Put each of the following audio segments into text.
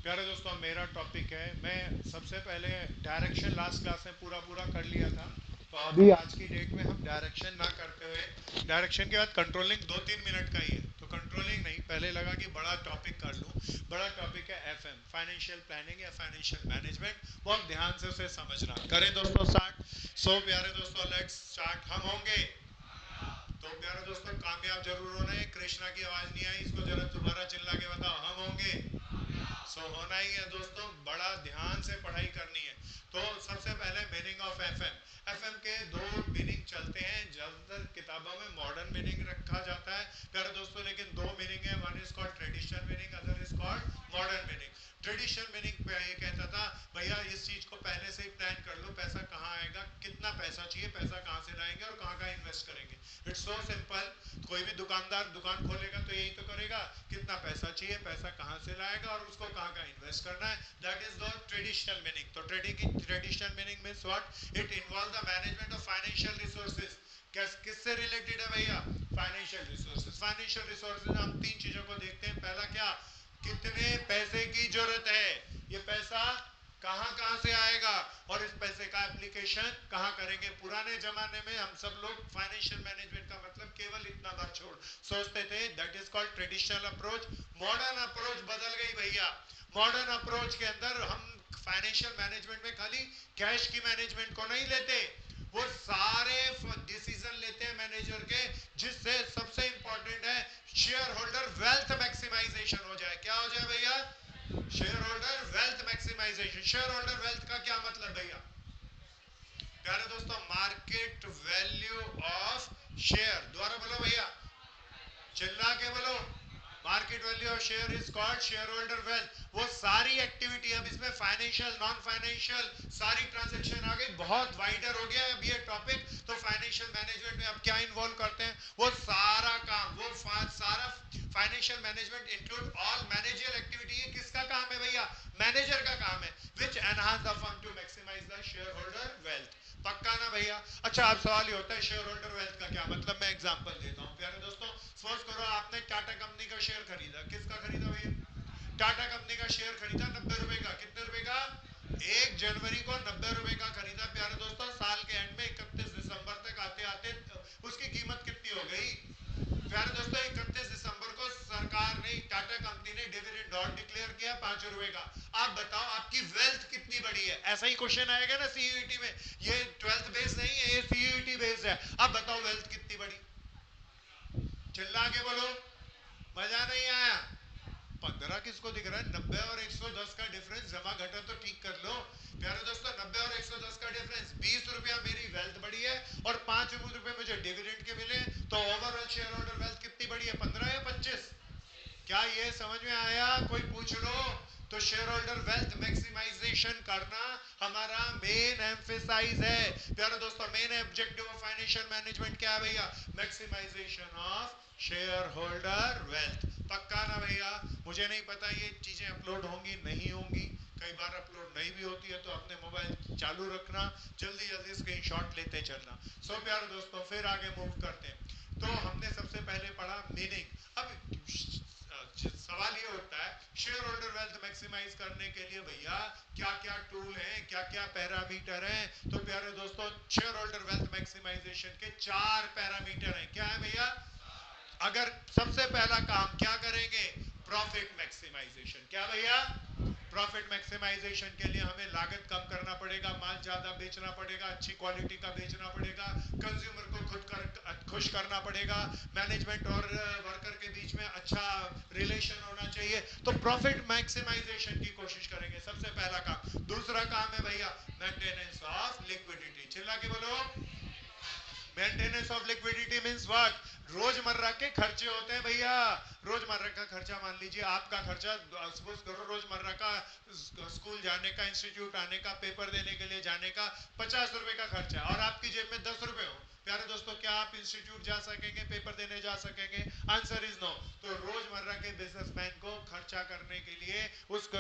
प्यारे दोस्तों, मेरा टॉपिक है, मैं सबसे पहले डायरेक्शन लास्ट क्लास में पूरा पूरा कर लिया था। तो अभी आज की डेट में हम डायरेक्शन ना करते हुए डायरेक्शन के बाद कंट्रोलिंग 2-3 मिनट का ही है, तो कंट्रोलिंग नहीं, पहले लगा कि बड़ा टॉपिक कर लूँ। बड़ा टॉपिक है एफएम, फाइनेंशियल प्लानिंग या फाइनेंशियल मैनेजमेंट। बहुत ध्यान से उसे समझना। करें दोस्तों स्टार्ट। सो प्यारे दोस्तों, लेट्स स्टार्ट। हम होंगे। तो प्यारे दोस्तों, कामयाब जरूर होना है। कृष्णा की आवाज नहीं आई, इसको जरा दोबारा चिल्ला के बताओ, हम होंगे। सो होना ही है दोस्तों, बड़ा ध्यान से पढ़ाई करनी है। तो सबसे पहले मीनिंग ऑफ एफएम। एफएम के दो मीनिंग चलते हैं, ज्यादातर किताबों में मॉडर्न मीनिंग रखा जाता है प्यारे दोस्तों, लेकिन दो मीनिंग है। One is called traditional meaning, other is called modern meaning. Traditional meaning ये कहता था, भैया इस चीज को पहले से ही प्लान कर लो, पैसा कहाँ आएगा, कितना पैसा चाहिए, पैसा कहाँ से लाएंगे और कहाँ कहाँ इन्वेस्ट करेंगे। It's so simple. कोई भी दुकानदार दुकान खोलेगा तो यही तो करेगा, कितना पैसा चाहिए, पैसा कहाँ से लाएगा और उसको कहाँ कहाँ इन्वेस्ट करना है। That is the traditional meaning. तो traditional meaning means what? It involve the management of financial resources. किससे रिलेटेड है भैया? Financial resources. फाइनेंशियल रिसोर्सेज हम तीन चीजों को देखते हैं। पहला क्या? कितने पैसे की जरूरत है, ये पैसा कहां कहां से आएगा और इस पैसे का एप्लीकेशन कहां करेंगे। पुराने जमाने में हम सब लोग फाइनेंशियल मैनेजमेंट का मतलब केवल इतना बार छोड़ सोचते थे, that is called traditional approach. Modern approach बदल गई भैया। मॉडर्न अप्रोच के अंदर हम फाइनेंशियल मैनेजमेंट में खाली कैश की मैनेजमेंट को नहीं लेते, वो सारे डिसीजन लेते हैं मैनेजर के, जिससे सबसे इंपॉर्टेंट है शेयर होल्डर वेल्थ मैक्सिमाइजेशन हो जाए। क्या हो जाए भैया? Share holder wealth maximization. Share holder wealth का क्या मतलब भैया? प्यारे दोस्तों, मार्केट वैल्यू ऑफ शेयर। दोबारा बोलो भैया, चिल्ला के बोलो। Market value of share is called share holder wealth. वो सारी एक्टिविटी, अब इसमें फाइनेंशियल नॉन फाइनेंशियल सारी ट्रांजैक्शन आ गई, बहुत वाइडर हो गया अब ये टॉपिक। तो फाइनेंशियल मैनेजमेंट में अब क्या इन्वॉल्व करते हैं? वो सारा काम, वो सारा financial management include all managerial activity. ये किसका काम है भैया? मैनेजर का काम है। Which enhance the firm to maximise the share holder wealth. पक्का ना भैया? अच्छा, अब सवाल ये होता है शेयर होल्डर वेल्थ का क्या मतलब। मैं एग्जांपल देता हूं प्यारे दोस्तों। सपोज करो आपने टाटा कंपनी का शेयर खरीदा। किसका खरीदा भैया? टाटा कंपनी का शेयर खरीदा 90 रुपए का। कितने रुपए का? 1 जनवरी को 90 रुपए का खरीदा प्यारे दोस्तों। साल के एंड में 31 दिसंबर तक आते आते उसकी कीमत कितनी हो गई प्यारे दोस्तों? 31 दिसंबर को सरकार ने, टाटा कंपनी ने डिविडेंड और डिक्लेयर किया 5 रुपए का। आप बताओ आपकी वेल्थ कितनी बड़ी है। ऐसा ही क्वेश्चन आएगा ना सीयूईटी में। ये 12th बेस नहीं है, ये सीयूईटी बेस है। अब बताओ वेल्थ कितनी बड़ी? चिल्ला के बोलो, मजा नहीं आया? 15 किसको दिख रहा है? 90 और 110 का डिफरेंस जमा घटा तो ठीक कर लो प्यारे दोस्तों। 90 और 110 का डिफरेंस 20 रुपया मेरी वेल्थ बढ़ी है और 5 रुपए मुझे डिविडेंड के मिले, तो ओवरऑल शेयर होल्डर वेल्थ कितनी बढ़ी है? 15 या 25? क्या ये समझ में आया? कोई पूछ लो। तो शेयर होल्डर वेल्थ मैक्सिमाइजेशन करना हमारा मेन एम्फेसाइज है प्यारे दोस्तों। Main objective of financial management क्या है भैया? Maximization of share holder wealth. पक्का ना भैया? मुझे नहीं पता ये चीजें अपलोड होंगी नहीं होंगी, कई बार अपलोड नहीं भी होती है, तो अपने मोबाइल चालू रखना, जल्दी जल्दी स्क्रीनशॉट लेते चलना। सो प्यारे दोस्तों, फिर आगे मूव करते हैं। तो हमने सबसे पहले पढ़ा मीनिंग। अब सवाल ये होता है शेयर होल्डर वेल्थ मैक्सिमाइज करने के लिए भैया क्या क्या टूल हैं, क्या क्या पैरामीटर हैं। तो प्यारे दोस्तों, शेयर होल्डर वेल्थ मैक्सिमाइजेशन के 4 पैरामीटर हैं। क्या है भैया? अगर सबसे पहला काम क्या करेंगे? Profit maximization. क्या भैया? प्रॉफिट मैक्सिमाइजेशन के लिए हमें लागत कम करना पड़ेगा, माल ज्यादा बेचना पड़ेगा, अच्छी क्वालिटी का बेचना पड़ेगा, कंज्यूमर को खुश करना पड़ेगा, मैनेजमेंट और वर्कर के बीच में अच्छा रिलेशन होना चाहिए। तो प्रॉफिट मैक्सिमाइजेशन की कोशिश करेंगे, सबसे पहला काम। दूसरा काम है भैया मेंटेनेंस ऑफ लिक्विडिटी। चिल्ला के बोलो, maintenance of liquidity means what? रोजमर्रा के खर्चे होते हैं भैया। रोजमर्रा का खर्चा, मान लीजिए आपका खर्चा, सपोज करो रोजमर्रा का स्कूल जाने का, इंस्टीट्यूट आने का, पेपर देने के लिए जाने का 50 रुपए का खर्चा है और आपकी जेब में 10 रुपए हो। प्यारे दोस्तों, क्या आप इंस्टीट्यूट जा सकेंगे, पेपर देने जा सकेंगे? Answer is no. तो रोजमर्रा के बिजनेसमैन को खर्चा करने के लिए, उसको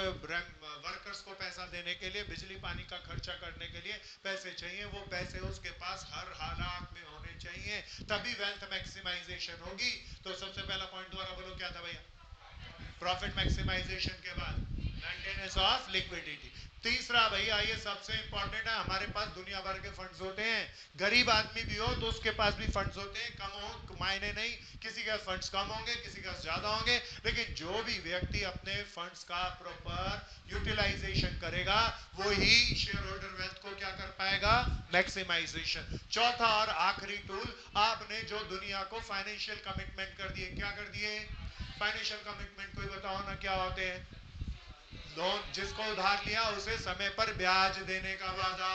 वर्कर्स को पैसा देने के लिए, बिजली पानी का खर्चा करने के लिए पैसे चाहिए। वो पैसे उसके पास हर हालात में होने चाहिए, तभी वेल्थ मैक्सिमाइजेशन होगी। तो सबसे पहला पॉइंट दोबारा बोलो, क्या था भैया? प्रॉफिट मैक्सिमाइजेशन के बाद मेंटेनेंस मेंटेनेंस ऑफ लिक्विडिटी। तीसरा भैया ये सबसे इंपॉर्टेंट है, हमारे पास दुनिया भर के फंड्स होते हैं, गरीब आदमी भी हो तो उसके पास भी फंड्स होते हैं, कम हो मायने नहीं, किसी के फंड्स कम होंगे, किसी के ज्यादा होंगे, लेकिन जो भी व्यक्ति अपने फंड्स का प्रॉपर यूटिलाइजेशन करेगा वो ही शेयर होल्डर वेल्थ को क्या कर पाएगा, मैक्सिमाइजेशन। चौथा और आखिरी टूल, आपने जो दुनिया को फाइनेंशियल कमिटमेंट कर दिए, क्या कर दिए, फाइनेंशियल कमिटमेंट कोई बताओ ना क्या होते हैं, लोन, जिसको उधार लिया उसे समय पर ब्याज देने का वादा,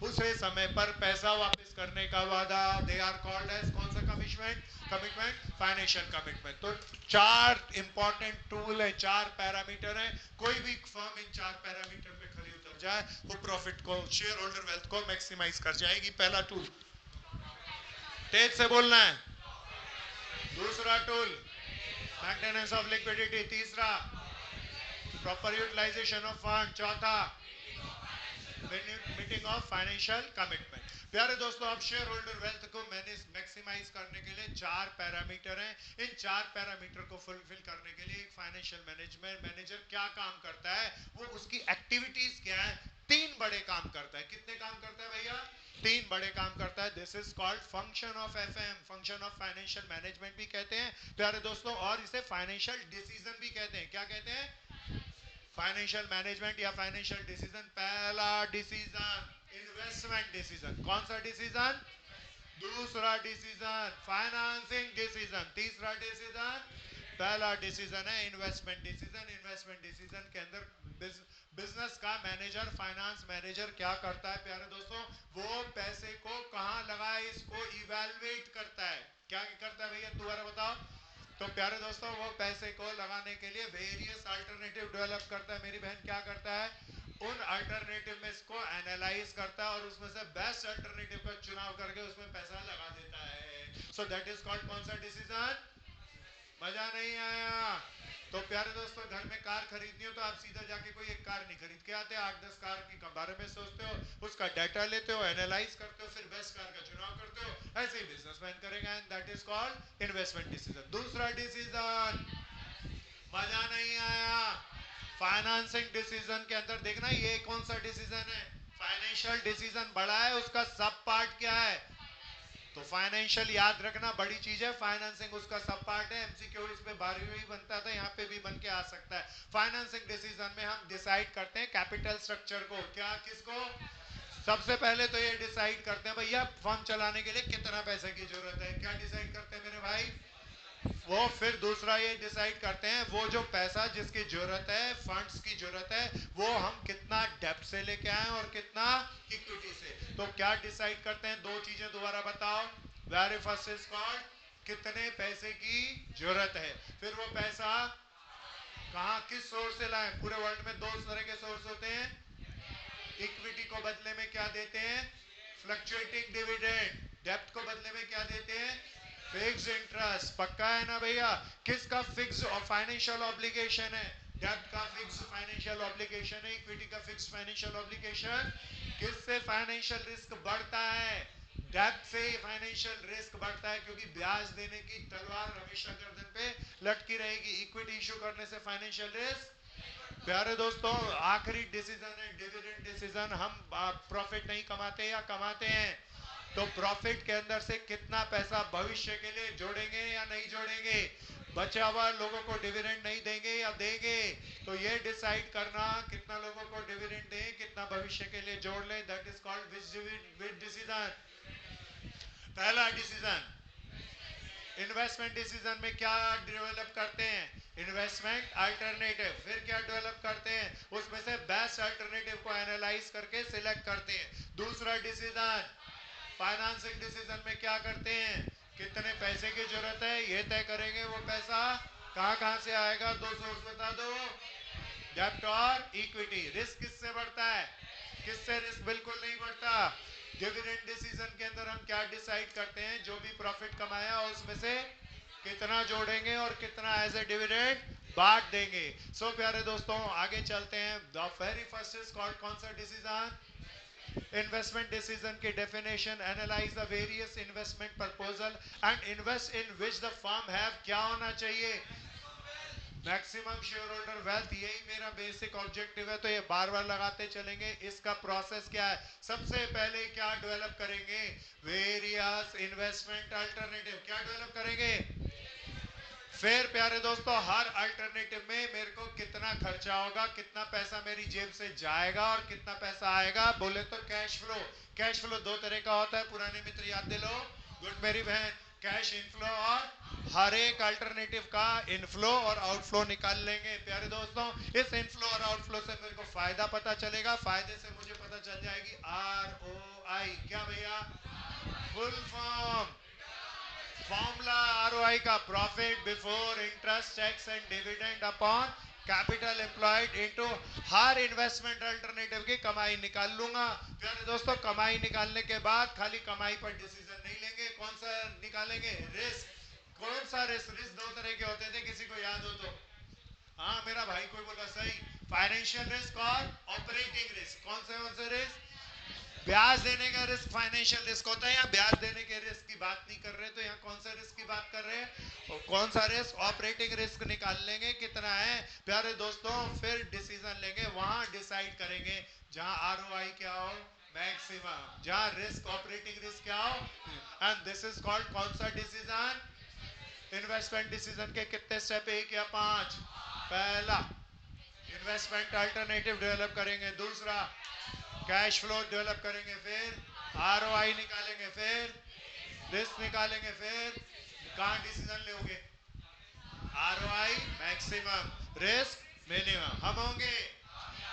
उसे समय पर पैसा वापस करने का वादा, दे आर कॉल्ड एज कौन सा कमिटमेंट, कमिटमेंट, फाइनेंशियल कमिटमेंट। तो चार इंपॉर्टेंट टूल है, चार पैरामीटर है, कोई भी फर्म इन चार पैरामीटर पे खरी उतर जाए वो प्रॉफिट को, शेयर होल्डर वेल्थ को मैक्सिमाइज कर जाएगी। पहला टूल, तेज से बोलना है। दूसरा टूल, मेंटेनेंस ऑफ लिक्विडिटी। तीसरा, प्रॉपर यूटिलाइजेशन ऑफ फंड। चौथा, मीटिंग ऑफ फाइनेंशियल कमिटमेंट। प्यारे दोस्तों, अब शेयर होल्डर वेल्थ को मैक्सिमाइज करने के लिए चार पैरामीटर हैं। इन चार पैरामीटर को फुलफिल करने के लिए एक फाइनेंशियल मैनेजमेंट मैनेजर क्या काम करता है, वो उसकी एक्टिविटीज क्या है, तीन बड़े काम करता है। कितने काम करता है भैया, तीन बड़े काम करता है। This is called function of FM, function of financial management भी कहते हैं प्यारे दोस्तों, और इसे फाइनेंशियल डिसीजन भी कहते हैं। क्या कहते हैं, फाइनेंशियल मैनेजमेंट या फाइनेंशियल डिसीजन। पहला डिसीजन इन्वेस्टमेंट डिसीजन, कौन सा डिसीजन, दूसरा डिसीजन फाइनेंसिंग डिसीजन, तीसरा डिसीजन, पहला डिसीजन है इन्वेस्टमेंट डिसीजन। इन्वेस्टमेंट डिसीजन के अंदर बिजनेस का मैनेजर, फाइनेंस मैनेजर क्या करता है प्यारे दोस्तों, वो पैसे को कहां लगाए इसको इवैल्यूएट करता है। क्या करता है भैया, दोबारा बताओ। तो प्यारे दोस्तों, वो पैसे को लगाने के लिए वेरियस अल्टरनेटिव डेवलप करता है। मेरी बहन क्या करता है, उन अल्टरनेटिव में इसको एनालाइज करता है और उसमें से बेस्ट अल्टरनेटिव का चुनाव करके उसमें पैसा लगा देता है। सो दैट इज कॉल्ड कौन सा डिसीजन, मजा नहीं आया। तो प्यारे दोस्तों, घर में कार खरीदनी हो तो आप सीधा जाके कोई एक कार नहीं खरीद के आते, 8-10 कार के बारे में सोचते हो, उसका डाटा लेते हो, एनालाइज करते हो, फिर बेस्ट कार का चुनाव करते हो। ऐसे ही बिजनेसमैन करेगा, and that is called investment decision. दूसरा डिसीजन, मजा नहीं आया, फाइनेंसिंग डिसीजन के अंदर देखना ये कौन सा डिसीजन है, फाइनेंशियल डिसीजन बड़ा है, उसका सब पार्ट क्या है, तो फाइनेंशियल याद रखना बड़ी चीज है, फाइनेंसिंग उसका सब पार्ट है। एमसीक्यू इस पे 12वीं में बनता था, यहाँ पे भी बन के आ सकता है। फाइनेंसिंग डिसीजन में हम डिसाइड करते हैं कैपिटल स्ट्रक्चर को, क्या, किसको, सबसे पहले तो ये डिसाइड करते हैं भैया फर्म चलाने के लिए कितना पैसे की जरूरत है, क्या डिसाइड करते हैं मेरे भाई, वो फिर दूसरा ये डिसाइड करते हैं वो जो पैसा जिसकी जरूरत है, फंड्स की जरूरत है, वो हम कितना डेब्ट से लेके आए और कितना इक्विटी से। तो क्या डिसाइड करते हैं, दो चीजें दोबारा बताओ। वेरी फर्स्ट इज कॉल्ड कितने पैसे की जरूरत है, फिर वो पैसा कहाँ, किस सोर्स से लाएं। पूरे वर्ल्ड में दो तरह के सोर्स होते हैं, इक्विटी को बदले में क्या देते हैं, फ्लक्चुएटिंग डिविडेंड, डेब्ट को बदले में क्या देते हैं, फिक्स इंटरेस्ट। पक्का है ना भैया, किसका फिक्स और फाइनेंशियल ऑब्लिगेशन है, डेब्ट का फिक्स फाइनेंशियल ऑब्लिगेशन है, इक्विटी का फिक्स फाइनेंशियल ऑब्लिगेशन। किससे फाइनेंशियल रिस्क बढ़ता है, डेब्ट से फाइनेंशियल रिस्क बढ़ता है, क्योंकि ब्याज देने की तलवार हमेशा गर्दन पे लटकी रहेगी। इक्विटी इशू करने से फाइनेंशियल रिस्क। प्यारे दोस्तों, आखिरी डिसीजन है डिविडेंड डिसीजन। हम प्रॉफिट नहीं कमाते या कमाते हैं, तो प्रॉफिट के अंदर से कितना पैसा भविष्य के लिए जोड़ेंगे या नहीं जोड़ेंगे, बचा हुआ लोगों को डिविडेंड नहीं देंगे या देंगे। तो ये डिसाइड करना कितना लोगों को डिविडेंड दें, कितना भविष्य के लिए जोड़ लें, that is called which decision. पहला डिसीजन इन्वेस्टमेंट डिसीजन में क्या डेवलप करते हैं, इन्वेस्टमेंट अल्टरनेटिव। फिर क्या डेवलप करते हैं, उसमें से बेस्ट अल्टरनेटिव को एनालाइज करके सिलेक्ट करते हैं। दूसरा डिसीजन फाइनेंसिंग डिसीजन में क्या करते हैं, कितने पैसे की जरूरत है ये तय करेंगे, वो पैसा कहां कहां से आएगा, दो सोर्स बता दो, डेब्ट और इक्विटी। रिस्क किससे बढ़ता है, किससे रिस्क बिल्कुल नहीं बढ़ता। डिविडेंड डिसीजन के अंदर हम क्या डिसाइड करते हैं, जो भी प्रॉफिट कमाया उसमें से कितना जोड़ेंगे और कितना एज ए डिविडेंड बांट देंगे। सो प्यारे दोस्तों, आगे चलते हैं। The very first is called कौन सा डिसीजन, इन्वेस्टमेंट डिसीजन की definition, analyse the various investment proposal and invest in which the firm have, क्या होना चाहिए, मैक्सिमम शेयर होल्डर वेल्थ, यही मेरा बेसिक ऑब्जेक्टिव है, तो ये बार बार लगाते चलेंगे। इसका प्रोसेस क्या है, सबसे पहले क्या डेवलप करेंगे, वेरियस इन्वेस्टमेंट अल्टरनेटिव। क्या डेवलप करेंगे, फिर प्यारे दोस्तों हर अल्टरनेटिव में मेरे को कितना खर्चा होगा, कितना पैसा मेरी जेब से जाएगा और कितना पैसा आएगा, बोले तो कैश फ्लो। कैश फ्लो दो तरह का होता है, पुराने मित्र याद दिलो, गुड मेरी बहन, कैश इनफ्लो और हर एक अल्टरनेटिव का इनफ्लो और आउटफ्लो निकाल लेंगे। प्यारे दोस्तों इस इनफ्लो और आउटफ्लो से मेरे को फायदा पता चलेगा, फायदे से मुझे पता चल जाएगी ROI। क्या भैया, फुल फॉर्म फॉर्मूला आरओआई का, profit before interest tax and dividend upon capital employed into her investment alternative की कमाई निकाल लूंगा। प्यारे दोस्तों कमाई निकालने के बाद खाली कमाई पर डिसीजन नहीं लेंगे, कौन सा निकालेंगे, रिस्क। कौन सा रिस्क, रिस्क दो तरह के होते थे, किसी को याद हो तो। हाँ मेरा भाई कोई बोला सही, फाइनेंशियल रिस्क और ऑपरेटिंग रिस्क। कौन से रिस्क, ब्याज देने का रिस्क फाइनेंशियल रिस्क होता है, या ब्याज देने के रिस्क की बात नहीं कर रहे, तो यहाँ कौन सा रिस्क की बात कर रहे हैं, और कौन सा रिस्क, ऑपरेटिंग रिस्क निकाल लेंगे कितना है प्यारे दोस्तों, फिर डिसीजन लेंगे, वहां डिसाइड करेंगे जहां आरओआई क्या हो, मैक्सिमम, जहां रिस्क ऑपरेटिंग रिस्क क्या हो, एंड दिस इज कॉल्ड कौन सा डिसीजन, इन्वेस्टमेंट डिसीजन के कितने स्टेप, एक या पांच। पहला इन्वेस्टमेंट अल्टरनेटिव डेवलप करेंगे, दूसरा कैश फ्लो डेवलप करेंगे, फिर आरओआई निकालेंगे, फिर रिस्क निकालेंगे, फिर कहां डिसीजन लोगे, आरओआई मैक्सिमम, रिस्क मिनिमम, हम होंगे।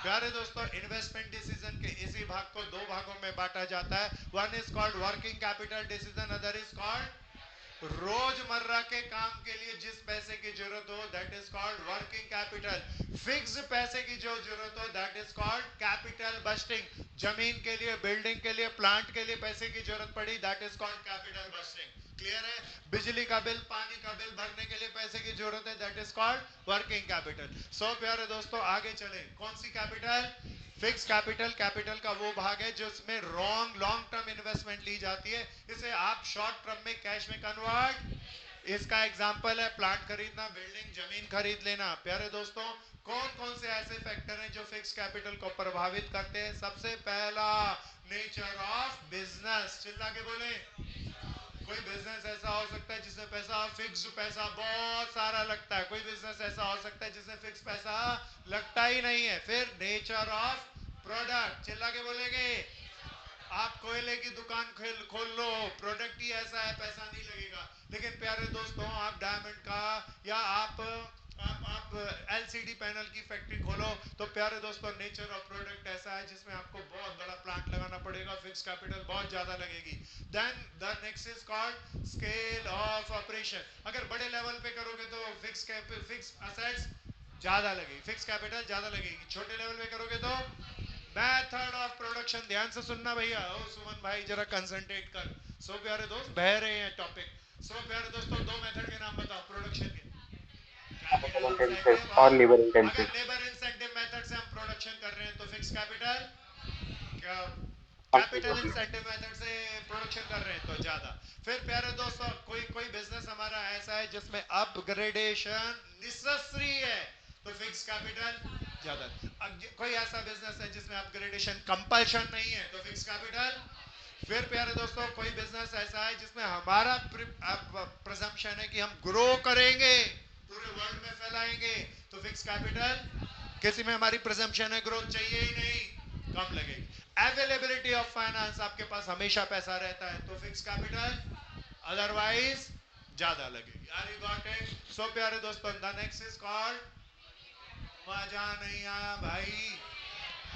प्यारे दोस्तों इन्वेस्टमेंट डिसीजन के इसी भाग को दो भागों में बांटा जाता है, one is called working capital decision, other is called रोजमर्रा के काम के लिए जिस पैसे की जरूरत हो, that is called working capital. Fix पैसे की जो जरूरत हो, that is called capital budgeting. जमीन के लिए, बिल्डिंग के लिए, प्लांट के लिए पैसे की जरूरत पड़ी, that is called capital budgeting. Clear है, बिजली का बिल, पानी का बिल भरने के लिए पैसे की जरूरत है, that is called working capital. So प्यारे दोस्तों आगे चले, कौन सी कैपिटल, फिक्स कैपिटल। कैपिटल का वो भाग है जिसमें लॉन्ग टर्म इन्वेस्टमेंट ली जाती है, इसे आप शॉर्ट टर्म में कैश में कन्वर्ट, इसका एग्जांपल है प्लांट खरीदना, बिल्डिंग, जमीन खरीद लेना। प्यारे दोस्तों कौन कौन से ऐसे फैक्टर हैं जो फिक्स कैपिटल को प्रभावित करते हैं, सबसे पहला नेचर ऑफ बिजनेस, चिल्ला के बोले। कोई बिजनेस ऐसा हो सकता है जिसमें पैसा फिक्स, पैसा बहुत सारा लगता है, कोई बिजनेस ऐसा हो सकता है जिसमें फिक्स पैसा लगता ही नहीं है। फिर नेचर ऑफ प्रोडक्ट, चिल्ला के बोलेंगे, आप कोयले की दुकान खोल लो, प्रोडक्ट ही ऐसा है, पैसा नहीं लगेगा। लेकिन प्यारे दोस्तों आप डायमंड का या आप एलसीडी पैनल की फैक्ट्री खोलो, तो प्यारे दोस्तों नेचर ऑफ प्रोडक्ट ऐसा है जिसमें आपको बहुत बड़ा प्लांट लगाना पड़ेगा, फिक्स कैपिटल बहुत ज्यादा लगेगी। Then the next is called scale of operation. अगर बड़े लेवल पे करोगे तो फिक्स असेट्स ज्यादा लगेगी, फिक्स कैपिटल ज्यादा लगेगी, छोटे लेवल पे करोगे तो मेथड ऑफ प्रोडक्शन। ध्यान से सुनना भैया, ओ सुमन भाई जरा कंसंट्रेट कर। सो प्यारे दोस्त बह रहे हैं टॉपिक। सो प्यारे दोस्तों दो मेथड के नाम बताओ प्रोडक्शन के, कैपिटल इंसेंटिव और और, लेबर अगर इंटेंसिव। लेबर इंसेंटिव मेथड से हम प्रोडक्शन कर रहे हैं तो fix capital, capital incentive method से प्रोडक्शन कर रहे हैं तो ज्यादा। फिर प्यारे दोस्तों कोई कोई बिजनेस हमारा ऐसा है जिसमें अपग्रेडेशन नेसेसरी है, तो फिक्स कैपिटल ज्यादा। कोई ऐसा बिजनेस है जिसमें अपग्रेडेशन कंपल्शन नहीं है, तो फिक्स कैपिटल। फिर प्यारे दोस्तों कोई बिजनेस ऐसा है जिसमें हमारा प्रिजम्पशन है कि हम ग्रो करेंगे, पूरे वर्ल्ड में फैलाएंगे, तो फिक्स कैपिटल। किसी में हमारी प्रिजम्पशन है ग्रोथ चाहिए ही नहीं, कम लगेगी। अवेलेबिलिटी ऑफ फाइनेंस, आपके पास हमेशा पैसा रहता है, तो फिक्स कैपिटल, अदरवाइज ज्यादा लगेगी। Are you got it? So प्यारे दोस्तों द नेक्स्ट इज कॉल्ड, मजा नहीं आया भाई,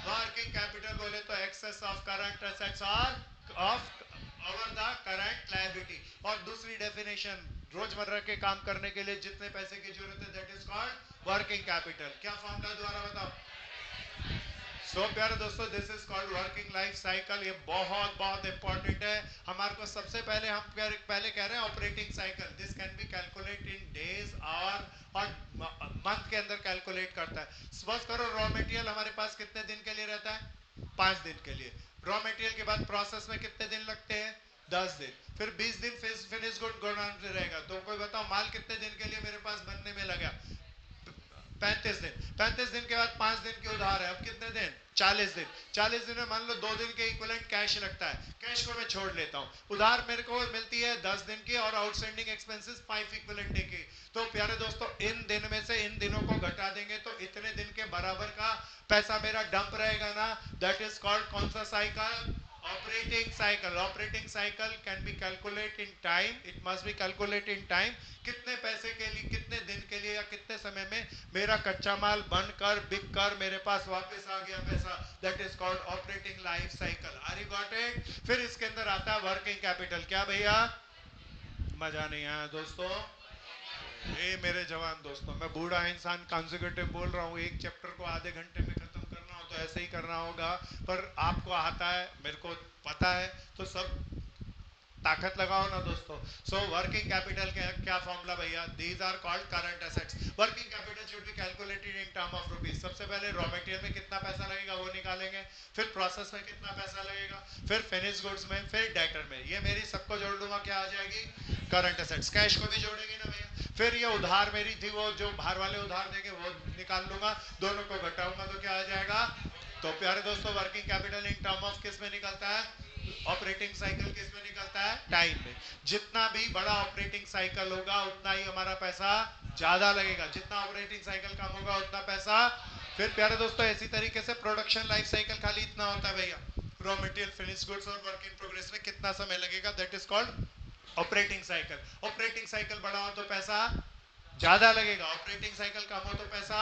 वर्किंग कैपिटल बोले तो एक्सेस ऑफ करंट एसेट्स और of over the current liability. और दूसरी डेफिनेशन, रोजमर्रा के काम करने के लिए जितने पैसे की जरूरत है, that is called working capital. क्या फॉर्मूला द्वारा बताओ। सो प्यारे दोस्तों this is called working life cycle. ये बहुत बहुत इंपॉर्टेंट है हमारे को। सबसे पहले हम पहले कह रहे हैं operating cycle, this can be calculate in days और मंथ के अंदर कैलकुलेट करता है। सपोज करो रॉ मटेरियल हमारे पास कितने दिन के लिए रहता है, 5 दिन के लिए। रॉ मटेरियल के बाद प्रोसेस में कितने दिन लगते हैं, 10 दिन। फिर 20 दिन फिनिश गुड रहेगा। तो कोई बताओ माल कितने दिन के लिए मेरे पास बनने में लगा, 35 दिन। 35 दिन के बाद 5 दिन की उधार है, अब कितने दिन? 40 दिन। 40 दिन में मान लो 2 दिन के इक्विवेलेंट कैश लगता है, कैश को मैं छोड़ लेता हूँ। उधार मेरे को मिलती है 10 दिन की और आउटस्टैंडिंग एक्सपेंसेस 5 इक्विवेलेंट डे की। तो प्यारे दोस्तों इन दिन में से इन दिनों को घटा देंगे तो इतने दिन के बराबर का पैसा मेरा डंप रहेगा ना। दैट इज कॉल्ड कौन सा cycle? Operating cycle. Operating cycle can be calculate in time, it must be calculate in time. कितने पैसे के लिए, कितने दिन के लिए या कितने समय में मेरा कच्चा माल बनकर बिक कर मेरे पास वापस आ गया पैसा, that is called operating life cycle. Are you got it? फिर इसके अंदर आता है वर्किंग कैपिटल। क्या भैया? मजा नहीं आया दोस्तों? ये मेरे जवान दोस्तों, मैं बूढ़ा इंसान कंसेक्यूटिव बोल रहा हूँ, एक चैप्टर को आधे घंटे में खत्म करना हो तो ऐसे ही करना होगा, पर आपको आता है, मेरे को पता है, तो सब ताकत लगाओ ना दोस्तों। सो वर्किंग कैपिटल का क्या फॉर्मूला भैया? These are called current assets. Working capital should be calculated in term of rupees. सबसे पहले रॉ मटेरियल में कितना पैसा लगेगा वो निकालेंगे, फिर प्रोसेस में कितना पैसा लगेगा, फिर फिनिश गुड्स में, फिर डेटर में। ये मेरी सबको जोड़ दूंगा, क्या आ जाएगी? Current assets. कैश को भी जोड़ेंगे ना भैया। फिर ये उधार मेरी थी, वो जो बाहर वाले उधार देंगे वो निकाल लूंगा, दोनों को घटाऊंगा तो क्या आ जाएगा? तो प्यारे दोस्तों working capital in term of किस में निकलता है? ऑपरेटिंग साइकिल किस में निकलता है? टाइम में। जितना भी बड़ा ऑपरेटिंग साइकिल होगा उतना ही हमारा पैसा ज्यादा लगेगा, जितना ऑपरेटिंग साइकिल कम होगा उतना पैसा। फिर प्यारे दोस्तों इसी तरीके से प्रोडक्शन लाइफ साइकिल खाली इतना होता है भैया, रॉ मटेरियल, फिनिश गुड्स और वर्क इन प्रोग्रेस में कितना समय लगेगा, that is called operating cycle. Operating cycle बड़ा हो तो पैसा ज्यादा लगेगा, ऑपरेटिंग साइकिल कम हो तो पैसा।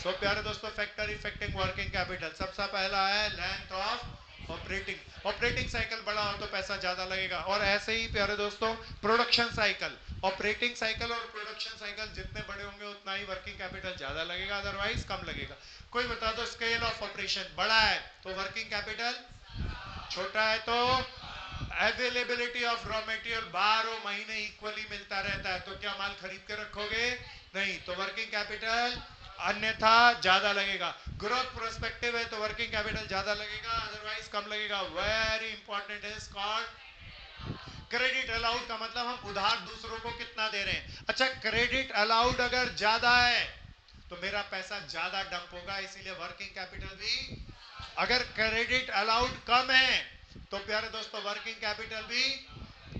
सो प्यारे दोस्तों फैक्टर इफेक्टिंग वर्किंग कैपिटल सबसे पहला है length of operating. Operating cycle बड़ा हो तो पैसा ज्यादा लगेगा। और ऐसे ही प्यारे दोस्तों प्रोडक्शन साइकिल, ऑपरेटिंग साइकिल और प्रोडक्शन साइकिल जितने बड़े होंगे उतना ही वर्किंग कैपिटल ज्यादा लगेगा, अदरवाइज कम लगेगा। कोई बता दो स्केल ऑफ ऑपरेशन बड़ा है तो वर्किंग कैपिटल छोटा है, तो अवेलेबिलिटी ऑफ रॉ मटेरियल 12 महीने इक्वली मिलता रहता है तो क्या माल खरीद के रखोगे? नहीं, तो वर्किंग कैपिटल अन्यथा ज्यादा लगेगा। ग्रोथ प्रोस्पेक्टिव है तो वर्किंग कैपिटल ज्यादा लगेगा, अदरवाइज कम लगेगा। Very important is called credit allowed का मतलब हम उधार दूसरों को कितना दे रहे हैं। अच्छा क्रेडिट अलाउड अगर ज्यादा है तो मेरा पैसा ज्यादा डंप होगा, इसीलिए वर्किंग कैपिटल भी। अगर क्रेडिट अलाउड कम है तो प्यारे दोस्तों वर्किंग कैपिटल भी।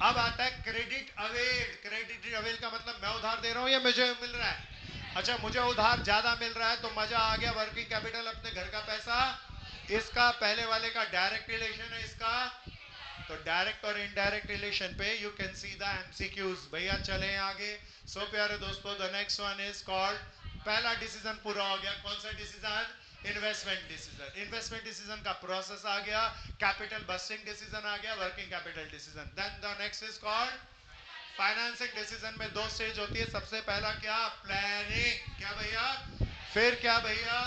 अब आता है क्रेडिट अवेल। क्रेडिट अवेल का मतलब मैं उधार दे रहा हूं या मुझे मिल रहा है? अच्छा मुझे उधार ज्यादा मिल रहा है तो मजा आ गया, वर्किंग कैपिटल अपने घर का पैसा, इसका पहले वाले का डायरेक्ट रिलेशन है इसका, तो डायरेक्ट और इनडायरेक्ट रिलेशन पे you can see the MCQs. भैया चलें आगे। सो प्यारे दोस्तों the next one is called, पहला डिसीजन पूरा हो गया, कौन सा decision? Investment decision. Investment decision का प्रोसेस आ गया, कैपिटल बस्टिंग डिसीजन आ गया, working capital decision. Then the next is called financing decision में दो स्टेज होती है। सबसे पहला क्या? प्लानिंग। क्या भैया? फिर क्या भैया?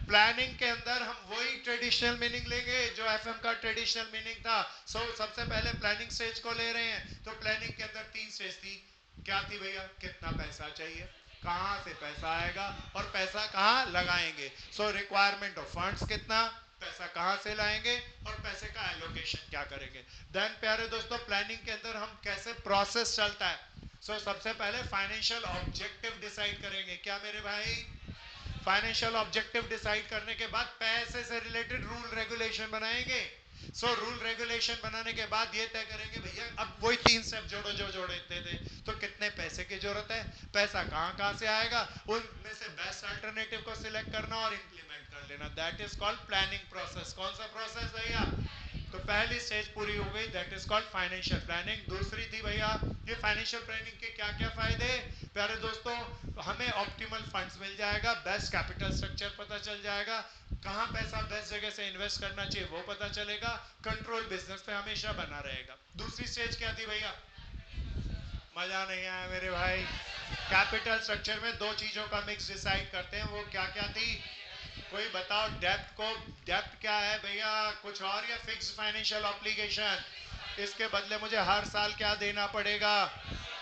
प्लानिंग के अंदर हम वही ट्रेडिशनल मीनिंग लेंगे जो एफएम का ट्रेडिशनल मीनिंग था। सबसे पहले प्लानिंग स्टेज को ले रहे हैं, तो प्लानिंग के अंदर 3 स्टेज थी। क्या थी भैया? कितना पैसा चाहिए, कहां से पैसा आएगा और पैसा कहां लगाएंगे। रिक्वायरमेंट ऑफ फंड्स कितना, पैसा कहां से लाएंगे और पैसे का एलोकेशन क्या करेंगे। देन प्यारे दोस्तों प्लानिंग के अंदर हम कैसे प्रोसेस चलता है। सबसे पहले फाइनेंशियल ऑब्जेक्टिव डिसाइड करेंगे। क्या मेरे भाई? फाइनेंशियल ऑब्जेक्टिव डिसाइड करने के बाद पैसे से रिलेटेड रूल रेगुलेशन बनाएंगे। रूल रेगुलेशन बनाने के बाद ये तय करेंगे भैया अब वही 3 स्टेप जोड़ो जो जोड़े थे, तो कितने पैसे की जरूरत है, पैसा कहां कहां से आएगा, उनमें से बेस्ट अल्टरनेटिव को सिलेक्ट करना और इंप्लीमेंट कर लेना। That is called planning process. कौन सा प्रोसेस भैया? तो पहली स्टेज पूरी हो गई, that is called financial planning. दूसरी थी भैया ये फाइनेंशियल प्लानिंग के क्या क्या फायदे। प्यारे दोस्तों हमें ऑप्टिमल फंड्स मिल जाएगा, बेस्ट कैपिटल स्ट्रक्चर पता चल जाएगा, कहां पैसा बेस्ट जगह से इन्वेस्ट करना चाहिए वो पता चलेगा, कंट्रोल बिजनेस पे हमेशा बना रहेगा। दूसरी स्टेज क्या थी भैया? मजा नहीं आया मेरे भाई। कैपिटल स्ट्रक्चर में दो चीजों का मिक्स डिसाइड करते हैं, वो क्या क्या थी? कोई बताओ डेप्थ को। डेप्थ क्या है भैया? कुछ और या फिक्स फाइनेंशियल ऑब्लिगेशन, इसके बदले मुझे हर साल क्या देना पड़ेगा,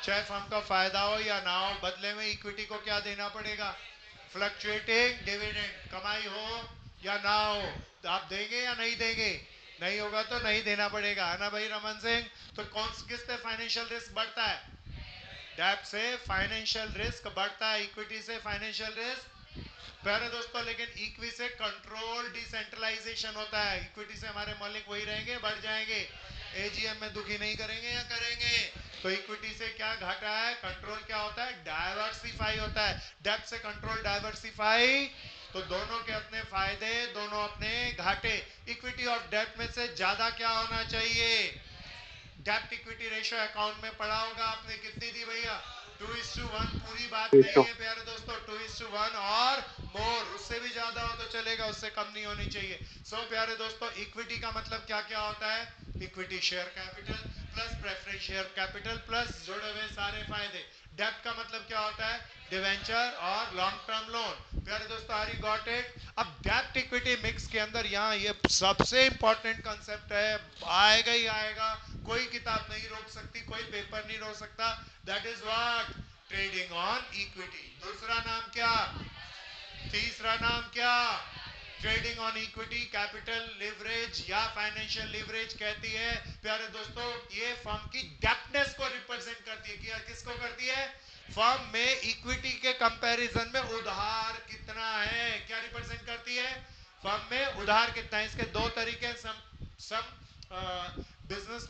चाहे फर्म का फायदा हो या ना हो, बदले में इक्विटी को क्या देना पड़ेगा, फ्लक्चुएटिंग डिविडेंड, कमाई हो या ना हो तो आप देंगे या नहीं देंगे, नहीं होगा तो नहीं देना पड़ेगा, है ना भाई रमन सिंह। तो कौन किस पे फाइनेंशियल रिस्क बढ़ता है? डेब्ट से फाइनेंशियल रिस्क बढ़ता है, इक्विटी से फाइनेंशियल रिस्क। प्यारे दोस्तों लेकिन इक्विटी से कंट्रोल डिसेंट्रलाइजेशन होता है, इक्विटी से हमारे मालिक वही रहेंगे, बढ़ जाएंगे, एजीएम में दुखी नहीं करेंगे या करेंगे। तो इक्विटी से क्या घाटा है, कंट्रोल क्या होता है, डाइवर्सिफाई होता है। डेब्ट से कंट्रोल डाइवर्सिफाई, तो दोनों के अपने फायदे, दोनों अपने घाटे। इक्विटी और डेब्ट में से ज्यादा क्या होना चाहिए, डेब्ट इक्विटी रेशियो अकाउंट में पढ़ा होगा आपने, कितनी थी भैया, 2:1। पूरी बात नहीं है प्यारे दोस्तों, 2:1 और मोर, उससे भी ज्यादा हो तो चलेगा, उससे कम नहीं होनी चाहिए। सो प्यारे दोस्तों इक्विटी का मतलब क्या क्या होता है, equity share capital plus preference share capital plus जुड़े हुए सारे फायदे। डेब्ट का मतलब क्या होता है, डिवेंचर और लॉन्ग टर्म लोन। प्यारे दोस्तों आर यू गॉट इट। अब डेब्ट इक्विटी मिक्स के अंदर यहाँ ये सबसे इंपॉर्टेंट कंसेप्ट है, आएगा ही आएगा, कोई किताब नहीं रोक सकती, कोई पेपर नहीं रोक सकता। That is what, trading on equity. दूसरा नाम क्या, तीसरा नाम क्या, trading on equity capital leverage या फाइनेंशियल लिवरेज कहती है। प्यारे दोस्तों ये फर्म की डेप्टनेस को रिप्रेजेंट करती है, क्या किसको करती है, फर्म में इक्विटी के कंपैरिजन में उधार कितना है, क्या रिप्रेजेंट करती है, फर्म में उधार कितना है। इसके दो तरीके, सम business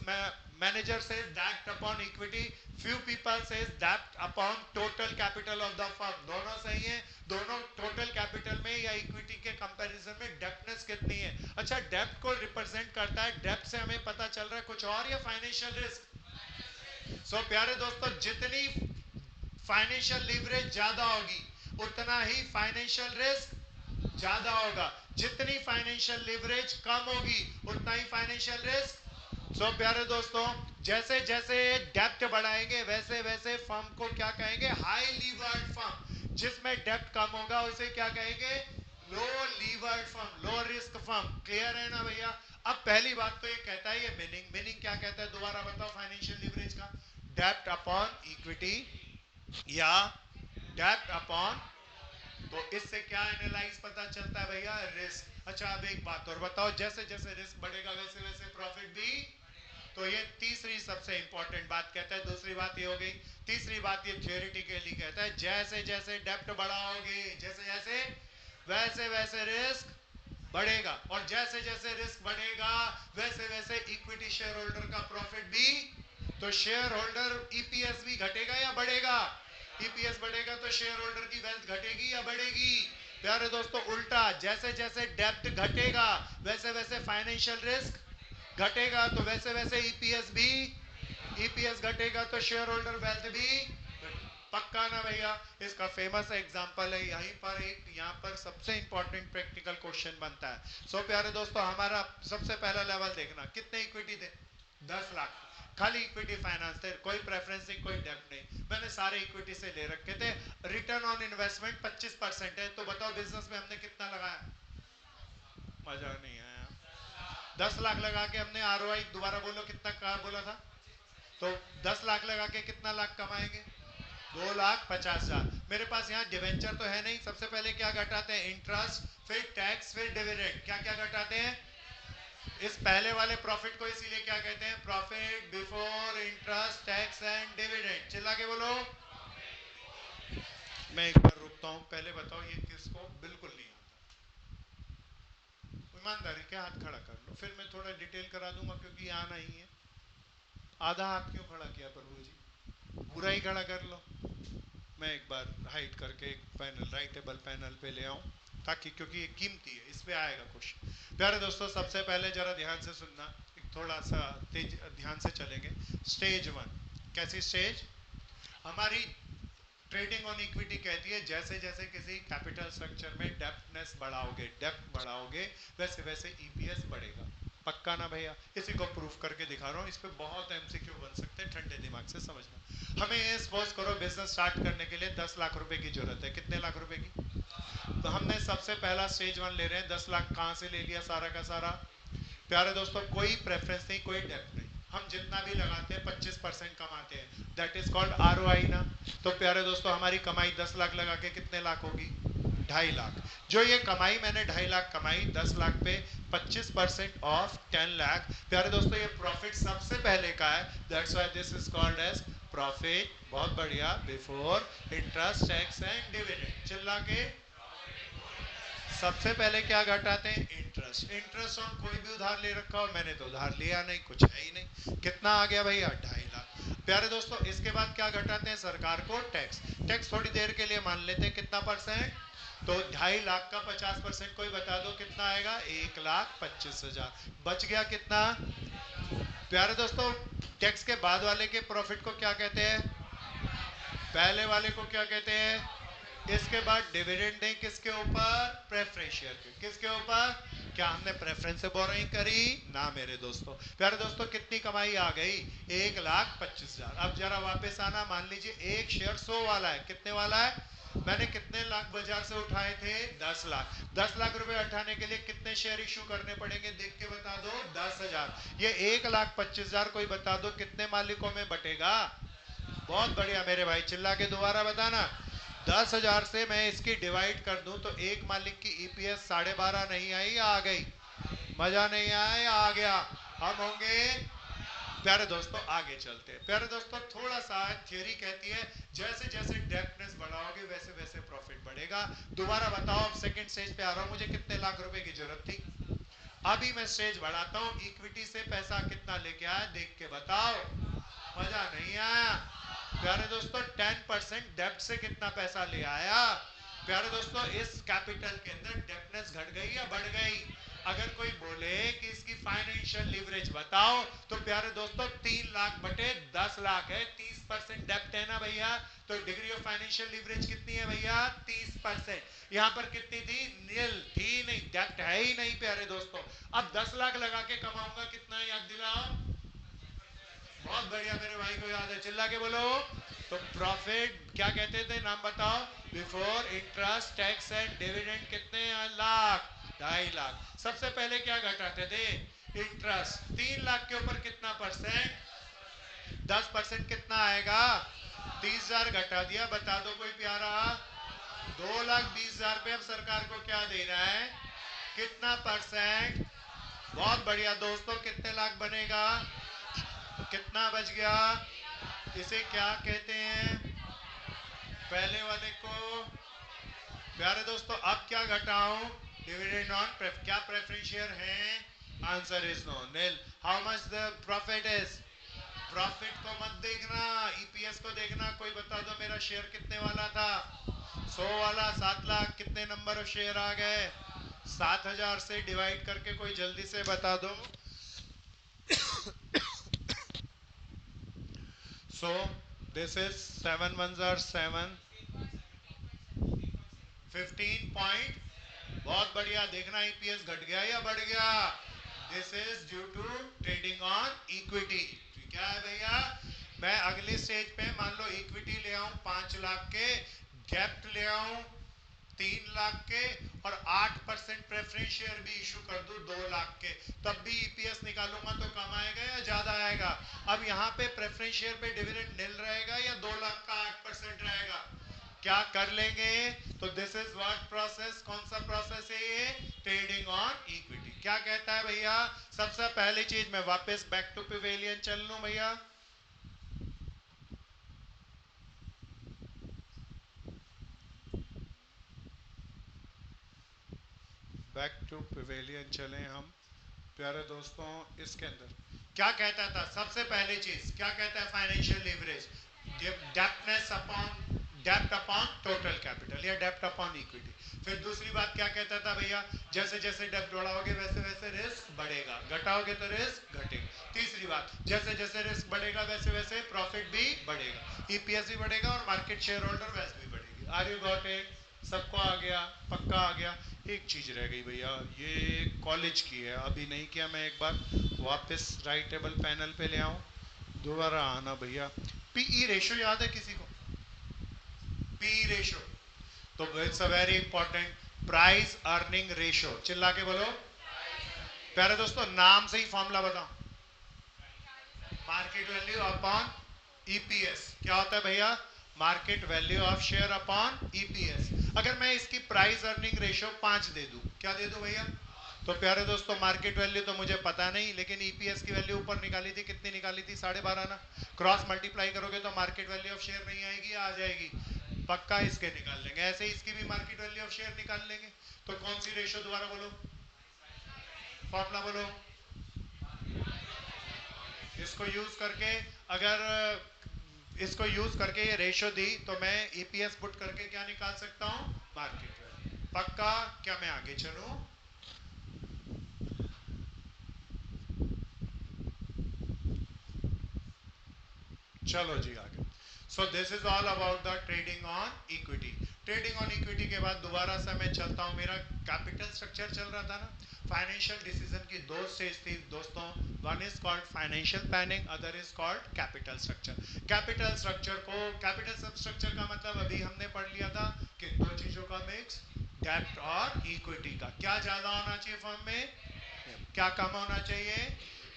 manager says that upon equity, few people says that upon total capital of the firm। दोनों सही है, दोनों टोटल कैपिटल में या इक्विटी के कंपैरिजन में डेप्टनेस कितनी है। अच्छा डेप्ट को रिप्रेजेंट करता है, डेप्ट से हमें पता चल रहा है कुछ और या फाइनेंशियल रिस्क। सो प्यारे दोस्तों जितनी फाइनेंशियल लीवरेज ज्यादा होगी उतना ही फाइनेंशियल रिस्क ज्यादा होगा, जितनी फाइनेंशियल लीवरेज कम होगी उतना ही फाइनेंशियल रिस्क। सो प्यारे दोस्तों जैसे जैसे डेप्ट बढ़ाएंगे वैसे वैसे फर्म को क्या कहेंगे, हाई लीवर्ड फर्म। जिसमें डेप्ट कम होगा उसे क्या कहेंगे, low levered firm, low risk firm. Clear है ना भैया। अब पहली बात तो ये कहता है, ये मीनिंग क्या कहता है, दोबारा बताओ फाइनेंशियल लीवरेज का, डेप्ट अपॉन इक्विटी या डेप्ट अपॉन, तो इससे क्या एनालाइज पता चलता है भैया, रिस्क। अच्छा अब एक बात और बताओ, जैसे जैसे रिस्क बढ़ेगा वैसे वैसे प्रॉफिट भी, तो ये तीसरी सबसे इंपॉर्टेंट बात कहता है। दूसरी बात ये हो गई, तीसरी बात ये थ्योरेटिकली कहता है, जैसे जैसे डेप्ट बढ़ाओगे जैसे जैसे वैसे वैसे रिस्क बढ़ेगा, और जैसे जैसे रिस्क बढ़ेगा वैसे वैसे इक्विटी शेयर होल्डर का प्रॉफिट भी, तो शेयर होल्डर ईपीएस भी घटेगा या बढ़ेगा, ईपीएस बढ़ेगा तो शेयर होल्डर की वेल्थ घटेगी या बढ़ेगी। प्यारे दोस्तों उल्टा, जैसे जैसे डेब्ट घटेगा वैसे वैसे फाइनेंशियल रिस्क घटेगा, तो वैसे वैसे ईपीएस भी, ईपीएस घटेगा तो शेयर होल्डर वेल्थ भी। पक्का ना भैया। इसका फेमस एग्जांपल है यहीं पर, एक यहाँ पर सबसे इंपॉर्टेंट प्रैक्टिकल क्वेश्चन बनता है। सो प्यारे दोस्तों हमारा सबसे पहला लेवल देखना, कितने इक्विटी थे, 10 लाख, खाली इक्विटी फाइनेंस थे, कोई प्रेफरेंस नहीं, कोई डेब्ट नहीं, मैंने सारे इक्विटी से ले रखे थे। रिटर्न ऑन इन्वेस्टमेंट 25% है, तो बताओ बिजनेस में हमने कितना लगाया, मजा नहीं आया, 10 लाख लगा के हमने आरओआई, दोबारा बोलो कितना कहा बोला था, तो 10 लाख लगा के कितना लाख कमाएंगे, 2,50,000। मेरे पास यहाँ डिवेंचर तो है नहीं, सबसे पहले क्या घटाते हैं, इंटरेस्ट, फिर टैक्स, फिर डिविडेंड, क्या क्या घटाते हैं, इस पहले वाले प्रॉफिट को इसीलिए क्या कहते हैं, profit before interest tax and dividend. चिल्ला के बोलो। मैं एक बार रुकता हूँ, पहले बताओ ये किसको बिल्कुल नहीं आता, ईमानदारी के हाथ खड़ा कर लो, फिर मैं थोड़ा डिटेल करा दूंगा क्योंकि आना ही है। आधा हाथ क्यों खड़ा किया प्रभु जी, पूरा ही खड़ा कर लो। मैं एक बार हाइड करके एक पैनल, राइटेबल पैनल पे ले आऊं, ताकि क्योंकि ये कीमती है, इस पे आएगा क्वेश्चन। प्यारे दोस्तों सबसे पहले जरा ध्यान से सुनना, एक थोड़ा सा तेज ध्यान से चलेंगे। स्टेज 1, कैसी स्टेज, हमारी ट्रेडिंग ऑन इक्विटी कहती है जैसे जैसे किसी कैपिटल स्ट्रक्चर में डेप्टनेस बढ़ाओगे, डेप्ट बढ़ाओगे वैसे वैसे ईपीएस बढ़ेगा। पक्का ना भैया, इसी को प्रूफ करके दिखा रहा हूँ, इस पे बहुत एमसीक्यू बन सकते हैं, ठंडे दिमाग से समझना। हमें ये सपोज करो बिजनेस स्टार्ट करने के लिए 10 लाख रुपए की जरूरत है, कितने लाख रुपए की, तो हमने सबसे पहला स्टेज 1 ले रहे हैं, 10 लाख कहाँ से ले लिया सारा का सारा। प्यारे दोस्तों कोई प्रेफरेंस नहीं, कोई डेप्थ नहीं, हम जितना भी लगाते हैं 25% कमाते हैं, दैट इज कॉल्ड आरओआई ना। तो प्यारे दोस्तों हमारी कमाई 10 लाख लगा के कितने लाख होगी, 2.5 लाख। जो ये कमाई मैंने 2.5 लाख कमाई, 10 लाख पे 25% ऑफ 10 लाख। प्यारे दोस्तों ये प्रॉफिट सबसे पहले का है, that's why this is called as profit, बहुत बढ़िया, before interest tax and dividend. चिल्ला के सबसे पहले क्या घटाते हैं? इंटरेस्ट। इंटरेस्ट ऑन कोई भी उधार ले रखा हो, मैंने तो उधार लिया नहीं, कुछ है ही नहीं। कितना आ गया भैया? 2.5 लाख। प्यारे दोस्तों, इसके बाद क्या घटाते हैं? सरकार को टैक्स। टैक्स थोड़ी देर के लिए मान लेते हैं, कितना परसेंट? तो 2.5 लाख का 50% कोई बता दो कितना आएगा? 1,25,000। बच गया कितना? प्यारे दोस्तों, टैक्स के बाद वाले के प्रॉफिट को क्या कहते हैं? पहले वाले को क्या कहते हैं? इसके बाद डिविडेंड दें किसके ऊपर? प्रेफरेंस शेयर के। किसके ऊपर? क्या हमने प्रेफरेंस से बोरोइंग करी? ना मेरे दोस्तों। प्यारे दोस्तों, कितनी कमाई आ गई? 1,25,000। अब जरा वापस आना, मान लीजिए एक शेयर 100 वाला है। कितने वाला है? मैंने कितने लाख बाजार से उठाए थे? 10 लाख। 10 लाख रुपए उठाने के लिए कितने शेयर इशू करने पड़ेंगे? देख के बता दो। 10,000। ये 1,25,000 कोई बता दो कितने मालिकों में बटेगा? बहुत बढ़िया मेरे भाई, चिल्ला के दोबारा बताना। 10,000 से मैं इसकी डिवाइड कर दूं तो एक मालिक की ईपीएस 12.5 नहीं आई या आ गई? मजा नहीं आया या आ गया? हम होंगे। प्यारे दोस्तों, आगे चलते हैं। प्यारे दोस्तों, थोड़ा सा थियरी कहती है जैसे जैसे डेप्टनेस बढ़ाओगे वैसे वैसे प्रॉफिट बढ़ेगा। दोबारा बताओ, अब सेकंड स्टेज पे आ रहा हूं। मुझे कितने लाख रुपए की जरूरत थी? अभी मैं स्टेज बढ़ाता हूं। इक्विटी से पैसा कितना लेके आया? देख के बताओ। मजा नहीं आया? प्यारे दोस्तों, 10% डेब्ट से कितना पैसा ले आया? प्यारे दोस्तों, इस कैपिटल के अंदर डेब्टनेस घट गई या बढ़ गई? अगर कोई बोले कि इसकी फाइनेंशियल लीवरेज बताओ, तो प्यारे दोस्तों 3 लाख बटे 10 लाख है, 30% डेब्ट है ना भैया? तो डिग्री ऑफ फाइनेंशियल लीवरेज कितनी है भैया? 30%। यहां पर कितनी थी? नील थी, नहीं, डेब्ट है ही नहीं प्यारे दोस्तों। अब 10 लाख लगा के कमाऊंगा कितना? याद दिलाओ। बहुत बढ़िया मेरे भाई को याद है, चिल्ला के बोलो। तो प्रॉफिट क्या कहते थे? नाम बताओ। Before interest tax and dividend कितने? लाख। 2.5 लाख। सबसे पहले क्या घटाते थे? इंटरेस्ट। 3 लाख के ऊपर कितना परसेंट? 10% कितना आएगा? 30,000 घटा दिया। बता दो कोई प्यारा। 2,20,000 पे अब सरकार को क्या देना है? कितना परसेंट? बहुत बढ़िया दोस्तों, कितने लाख बनेगा? कितना बच गया? इसे क्या कहते हैं? पहले वाले को। प्यारे दोस्तों, अब क्या घटाऊं? डिविडेंड ऑन क्या प्रेफरेंस शेयर है? Answer is no, nil. How much the profit is? Profit को मत देखना, ईपीएस को देखना। कोई बता दो मेरा शेयर कितने वाला था? 100 वाला। 7 लाख। कितने नंबर ऑफ शेयर आ गए? 7,000 से डिवाइड करके कोई जल्दी से बता दो। So this is 7 ones are 7, 15 point। बहुत बढ़िया। देखना ईपीएस घट गया या बढ़ गया? This is due to trading on equity. क्या है भैया? मैं अगली स्टेज पे मान लो इक्विटी ले आऊं 5 लाख के, डेब्ट ले आऊं 3 लाख के, और 8% प्रेफरेंस शेयर भी इशू कर दूं 2 लाख के, तब भी ईपीएस निकालूंगा तो कम आएगा या ज्यादा आएगा? अब यहाँ पे प्रेफरेंस शेयर पे डिविडेंड नील रहेगा या 2 लाख का 8% रहेगा? क्या कर लेंगे? तो दिस इज व्हाट प्रोसेस? कौन सा प्रोसेस है ये? Trading on equity. क्या कहता है भैया? सबसे पहली चीज, मैं वापस बैक टू पिवेलियन चल लूं भैया। बैक टू पिवेलियन चले हम। प्यारे दोस्तों, इसके अंदर क्या कहता था? सबसे पहली चीज क्या कहता है? फाइनेंशियल लीवरेज, डेप्टनेस अपॉन डेप्ट अपॉन टोटल कैपिटल या डेप्ट अपॉन इक्विटी। फिर दूसरी बात क्या कहता था भैया? जैसे जैसे डेप्ट बढ़ाओगे वैसे वैसे रिस्क बढ़ेगा, घटाओगे तो रिस्क घटेगा। तीसरी बात, जैसे जैसे रिस्क बढ़ेगा वैसे वैसे प्रॉफिट भी बढ़ेगा, ईपीएस भी बढ़ेगा और मार्केट शेयर होल्डर वैल्यू भी बढ़ेगी। Are you got it? सबको आ गया? पक्का आ गया? एक चीज रह गई भैया, ये कॉलेज की है, अभी नहीं किया। मैं एक बार वापस राइट टेबल पैनल पे ले आऊं। दोबारा आना भैया। पीई रेशो याद है किसी को? पीई रेशो, तो it's a very important. Price earning ratio. चिल्ला के बोलो। प्यारे दोस्तों, नाम से ही फॉर्मूला बताओ। Market value upon EPS. क्या होता है भैया? Market value of share upon EPS. अगर मैं इसकी प्राइस अर्निंग रेशियो 5 दे दूं, क्या दे दूं भैया? तो प्यारे दोस्तों मार्केट वैल्यू तो मुझे पता नहीं, लेकिन ईपीएस की वैल्यू ऊपर निकाली थी, कितनी निकाली थी? 12.5 ना। क्रॉस मल्टीप्लाई करोगे तो मार्केट वैल्यू ऑफ शेयर नहीं आएगी, आ जाएगी? पक्का इसके निकाल लेंगे, ऐसे इसकी भी मार्केट वैल्यू ऑफ शेयर निकाल लेंगे। तो कौन सी रेशो, दोबारा बोलो, फॉर्मूला बोलो। इसको यूज करके, अगर इसको यूज करके ये रेशो दी तो मैं ईपीएस पुट करके क्या निकाल सकता हूँ? Market value. पक्का? क्या मैं आगे चलूं? चलो जी आगे। So this is all about the trading on equity. Trading on equity के बाद दोबारा से मैं चलता हूँ, मेरा कैपिटल स्ट्रक्चर चल रहा था ना। फाइनेंशियल डिसीजन की दो स्टेज थी दोस्तों, one is called financial planning, other is called capital structure. Capital structure को, कैपिटल स्ट्रक्चर का मतलब अभी हमने पढ़ लिया था कि दो चीजों का मिक्स, डेब्ट और इक्विटी का। क्या ज्यादा होना चाहिए फर्म में, क्या कम होना चाहिए?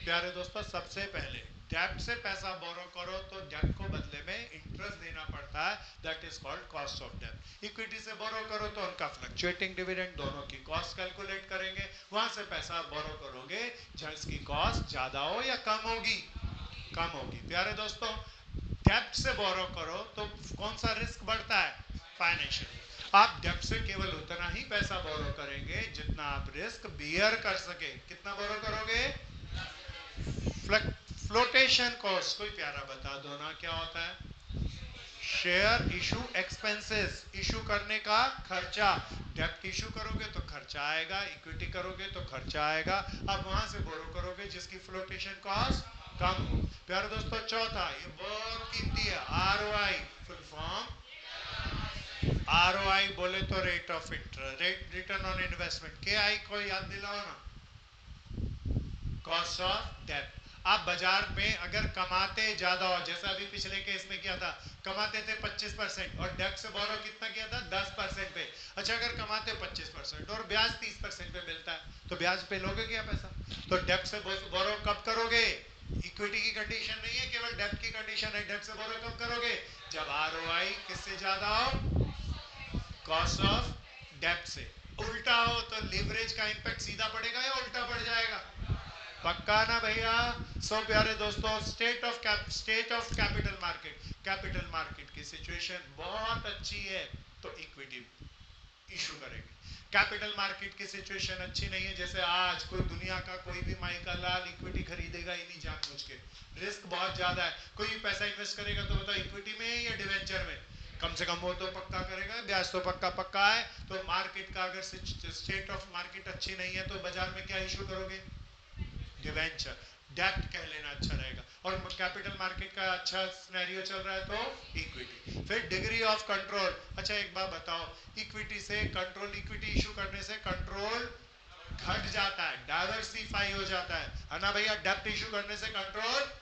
प्यारे दोस्तों सबसे पहले डेब्ट से पैसा बोरो करो तो डेब्ट को बदले में इंटरेस्ट देना पड़ता है, that is called cost of डेब्ट। इक्विटी से बोरो करो तो उनका फ्लक्चुएटिंग डिविडेंड, दोनों की कॉस्ट कैलकुलेट करेंगे। वहां से पैसा बोरो करोगे जिसकी कॉस्ट ज्यादा हो या कम होगी? कम होगी। प्यारे दोस्तों डेब्ट से बोरो करो तो कौन सा रिस्क बढ़ता है? फाइनेंशियल। आप डेब्ट से केवल उतना ही पैसा बोरो करेंगे जितना आप रिस्क बियर कर सके। कितना बोरो करोगे? फ्लोटेशन कॉस्ट कोई प्यारा बता दो ना, क्या होता है? शेयर इशू एक्सपेंसेस, इशू करने का खर्चा। डेब्ट इशू करोगे तो खर्चा आएगा, इक्विटी करोगे तो खर्चा आएगा। अब वहां से बोरो करोगे जिसकी फ्लोटेशन कॉस्ट कम हो। प्यारे दोस्तों चौथा, ये बहुत कीमती है, आरओआई। फुल फॉर्म आरओआई बोले तो rate of interest, rate return on investment. के आई को याद दिलाओ ना, कॉस्ट ऑफ डेब्ट। आप बाजार में अगर कमाते ज्यादा हो, जैसा अभी पिछले केस में किया था, कमाते थे 25% और डेब्ट से बोरो कितना किया था? 10% पे। अच्छा अगर कमाते 25% और ब्याज 30% पे मिलता है तो ब्याज पे लोगे क्या पैसा? तो डेब्ट से बोरो कब करोगे? इक्विटी की कंडीशन नहीं है, केवल डेब्ट की कंडीशन है। डेब्ट से बोरो कब करोगे? जब आरओआई किससे ज्यादा हो? कॉस्ट ऑफ डेब्ट से। उल्टा हो तो लिवरेज का इंपैक्ट सीधा पड़ेगा या उल्टा पड़ जाएगा? पक्का ना भैया? सो प्यारे दोस्तों state of capital market, capital market की सिचुएशन बहुत अच्छी है तो इक्विटी इशू करेंगे। कैपिटल मार्केट की सिचुएशन अच्छी नहीं है, जैसे आज कोई दुनिया का कोई भी माई का लाल इक्विटी खरीदेगा ही नहीं जानबूझ के, रिस्क बहुत ज्यादा है। कोई पैसा इन्वेस्ट करेगा तो बताओ इक्विटी में या डिवेंचर में? कम से कम वो तो पक्का करेगा, ब्याज तो पक्का पक्का है। तो मार्केट का अगर स्टेट ऑफ मार्केट अच्छी नहीं है तो बाजार में क्या इशू करोगे? डिवेंचर, डेब्ट कह लेना अच्छा रहेगा। और कैपिटल मार्केट का अच्छा सिनेरियो चल रहा है तो इक्विटी। फिर डिग्री ऑफ कंट्रोल। अच्छा एक बात बताओ, इक्विटी से कंट्रोल, इक्विटी इशू करने से कंट्रोल घट जाता है, डाइवर्सिफाई हो जाता है ना भैया? डेब्ट इशू करने से कंट्रोल,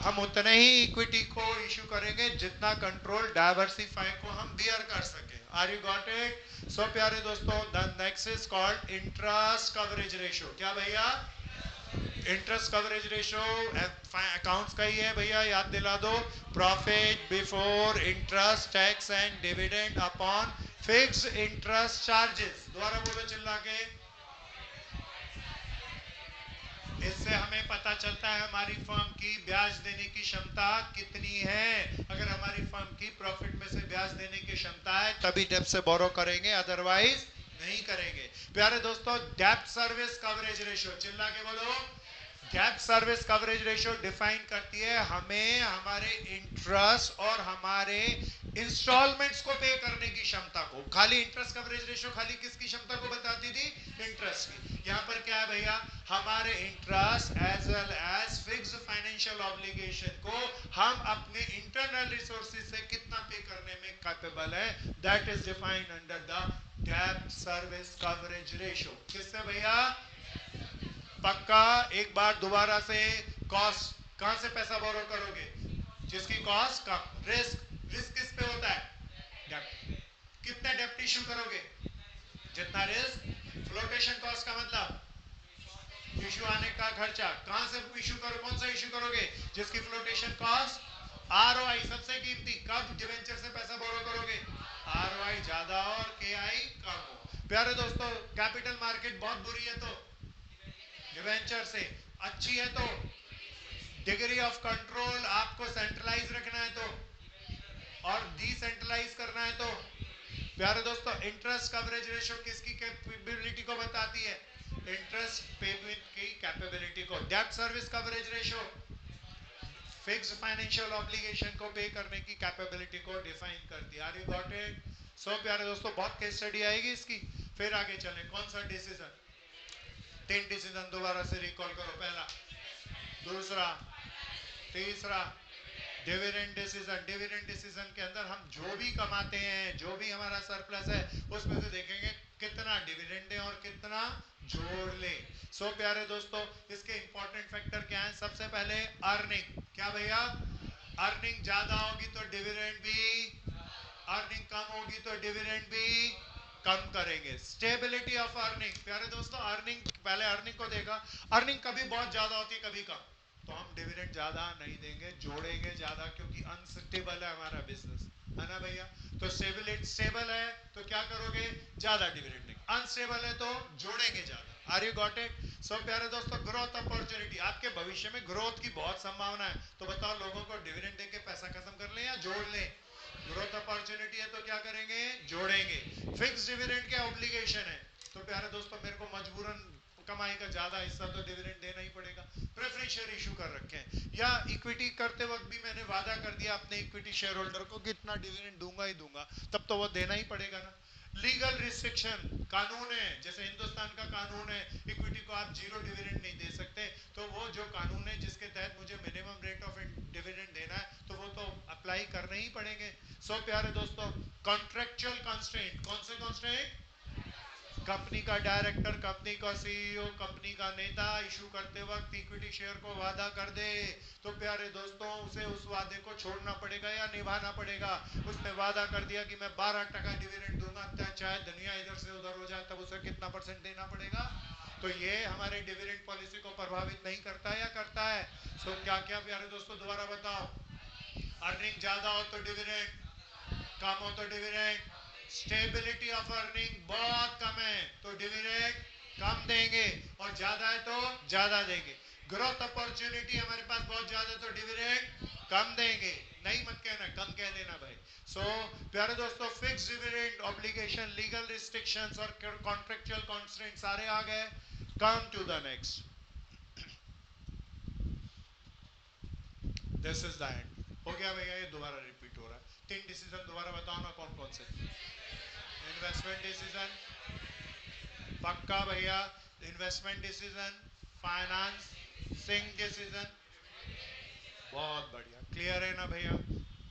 हम उतने ही इक्विटी को इशू करेंगे जितना कंट्रोल डाइवर्सिफाई को हम बियर कर सके। Are you got it? So प्यारे दोस्तों the next is called interest coverage ratio. क्या भैया? इंटरेस्ट कवरेज रेशियो अकाउंट्स का ही है भैया, याद दिला दो। Profit before interest tax and dividend upon fixed interest charges. दोबारा बोलो चिल्ला के। इससे हमें पता चलता है हमारी फर्म की ब्याज देने की क्षमता कितनी है। अगर हमारी फर्म की प्रॉफिट में से ब्याज देने की क्षमता है तभी डेब्ट से बोरो करेंगे, अदरवाइज नहीं करेंगे। प्यारे दोस्तों डेब्ट सर्विस कवरेज रेशियो, चिल्ला के बोलो। डेब्ट सर्विस कवरेज रेशियो डिफाइन करती है हमें हमारे इंटरेस्ट और हमारे इंस्टॉलमेंट्स को पे करने की क्षमता को। खाली इंटरेस्ट कवरेज रेशियो खाली किसकी क्षमता को बताती थी? इंटरेस्ट की। यहाँ पर क्या है भैया? हमारे interest as well as fixed financial obligation को हम अपने इंटरनल रिसोर्सेज से कितना पे करने में कैपेबल है, that is defined under the डेब्ट सर्विस कवरेज रेशियो। किससे भैया? पक्का? एक बार दोबारा से, कॉस्ट, कहां से पैसा बोरो करोगे? जिसकी कॉस्ट कम। रिस्क, रिस्क किस पे होता है? डेब्ट। कितना डेब्ट इशू करोगे? जितना रिस्क। फ्लोटेशन कॉस्ट का मतलब इशू आने का खर्चा। कहां से इशू करो, कौन सा इशू करोगे? जिसकी फ्लोटेशन कॉस्ट। आरओआई सबसे कीमती, कब डिवेंचर से पैसा बोरो करोगे? आरओआई ज्यादा और के आई कम हो। प्यारे दोस्तों कैपिटल मार्केट बहुत बुरी है तो डिवेंचर से अच्छी है तो डिग्री ऑफ कंट्रोल आपको सेंट्रलाइज रखना है तो, और डिसेंट्रलाइज करना है तो। प्यारे दोस्तों, इंटरेस्ट कवरेज रेशियो किसकी कैपेबिलिटी को बताती है? इंटरेस्ट पेमेंट की कैपेबिलिटी को। डेब्ट service coverage ratio fix financial obligation को पे करने की कैपेबिलिटी को डिफाइन करती है। Are you got it? So प्यारे दोस्तों, बहुत केस स्टडी आएगी इसकी। फिर आगे चलें। कौन सा डिसीजन? 3 डिसीजन दोबारा से रिकॉल करो। पहला, दूसरा, तीसरा। Dividend decision. डिविडेंड डिसीजन के अंदर हम जो भी कमाते हैं, जो भी हमारा सरप्लस है, उसमें से देखेंगे कितना डिविडेंड है और कितना जोड़ ले। सो प्यारे दोस्तों, इसके इंपॉर्टेंट फैक्टर क्या है? सबसे पहले अर्निंग। क्या भैया? अर्निंग ज्यादा होगी तो डिविडेंड भी, अर्निंग कम होगी तो डिविडेंड भी कम करेंगे। Stability of earning. प्यारे दोस्तों, अर्निंग, पहले अर्निंग को देखा। अर्निंग कभी बहुत ज्यादा होती है, कभी कम, तो हम डिविडेंड ज्यादा नहीं देंगे, जोड़ेंगे ज्यादा, क्योंकि अनस्टेबल है हमारा बिजनेस, है ना भैया? तो स्टेबिलिटी, स्टेबल है तो क्या करोगे? ज्यादा डिविडेंड देंगे। अनस्टेबल है तो जोड़ेंगे ज्यादा। Are you got it? So प्यारे दोस्तों, ग्रोथ अपॉर्चुनिटी, आपके भविष्य में ग्रोथ की बहुत संभावना है, तो बताओ लोगों को डिविडेंड देके पैसा खत्म कर लें या जोड़ लें? ग्रोथ अपॉर्चुनिटी है तो क्या करेंगे? जोड़ेंगे। फिक्स डिविडेंड क्या ऑब्लिगेशन है, तो प्यारे दोस्तों मेरे को मजबूरन कमाई का ज्यादा हिस्सा तो डिविडेंड देना ही पड़ेगा। प्रेफरेंशियल इशू कर रखे हैं, या इक्विटी करते वक्त भी मैंने वादा कर दिया अपने इक्विटी शेयर होल्डर को कि इतना डिविडेंड दूंगा ही दूंगा, तब तो वो देना ही पड़ेगा ना। लीगल रिस्ट्रिक्शन, कानून है, जैसे हिंदुस्तान का कानून है, इक्विटी को आप जीरो डिविडेंड नहीं दे सकते, तो वो जो कानून है जिसके तहत मुझे मिनिमम रेट ऑफ डिविडेंड देना है, तो वो तो अप्लाई करने ही पड़ेंगे। सो प्यारे दोस्तों, कॉन्ट्रेक्चुअल कंस्ट्रेंट, कौन से कंस्ट्रेंट? कंपनी का डायरेक्टर, कंपनी का सीईओ, कंपनी का नेता इशू करते वक्त इक्विटी शेयर को वादा कर दे, तो प्यारे दोस्तों उसे उस वादे को छोड़ना पड़ेगा या निभाना पड़ेगा। उसने वादा कर दिया कि मैं 12% डिविडेंड दूंगा, चाहे दुनिया इधर से उधर हो जाए, तब उसे कितना परसेंट देना पड़ेगा? तो ये हमारे डिविडेंड पॉलिसी को प्रभावित नहीं करता है या करता है? सो क्या क्या प्यारे दोस्तों दोबारा बताओ। अर्निंग ज्यादा हो तो डिविडेंड, कम हो तो डिविडेंड। स्टेबिलिटी ऑफ अर्निंग बहुत कम है तो डिविडेंड कम देंगे, और ज्यादा है तो ज्यादा देंगे। ग्रोथ अपॉर्चुनिटी हमारे पास बहुत ज्यादा है तो डिविडेंड कम देंगे। नहीं मत कहना, कम कह देना भाई। सो प्यारे दोस्तों, fix dividend obligation, legal restrictions और कॉन्ट्रेक्चुअल कॉन्स्ट्रेंट सारे आ गए। Come to the next, this is the end. हो गया भैया, ये दोबारा रिपीट हो रहा है। 3 डिसीजन दोबारा बताओ ना, कौन कौन से? इन्वेस्टमेंट डिसीजन पक्का भैया, इन्वेस्टमेंट डिसीजन, फाइनेंसिंग डिसीजन, बहुत बढ़िया, क्लियर है ना भैया?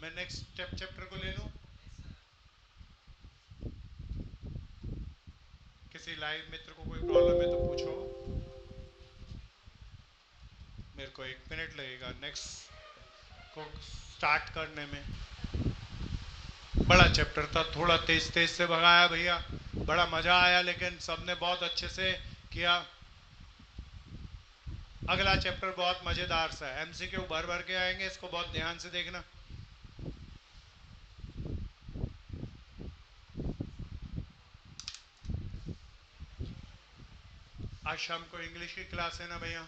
मैं नेक्स्ट चैप्टर को ले लूं? किसी लाइव मित्र को कोई प्रॉब्लम है तो पूछो, मेरे को 1 मिनट लगेगा नेक्स्ट को स्टार्ट करने में। बड़ा चैप्टर था, थोड़ा तेज तेज से भगाया भैया, बड़ा मजा आया, लेकिन सबने बहुत अच्छे से किया। अगला चैप्टर बहुत मजेदार सा है, एमसीक्यू भर भर के आएंगे, इसको बहुत ध्यान से देखना। आज शाम को इंग्लिश की क्लास है ना भैया?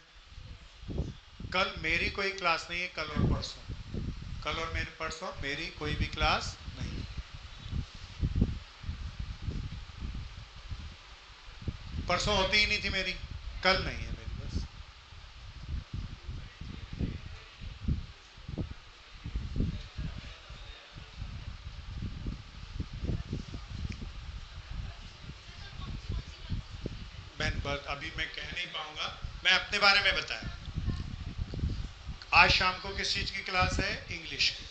कल मेरी कोई क्लास नहीं है, कल और परसों, कल और मेरे परसों मेरी कोई भी क्लास नहीं। परसों होती ही नहीं थी मेरी, कल नहीं है मेरी बस। मैं अभी मैं कह नहीं पाऊंगा, मैं अपने बारे में बताया। आज शाम को किस चीज की क्लास है? इंग्लिश की।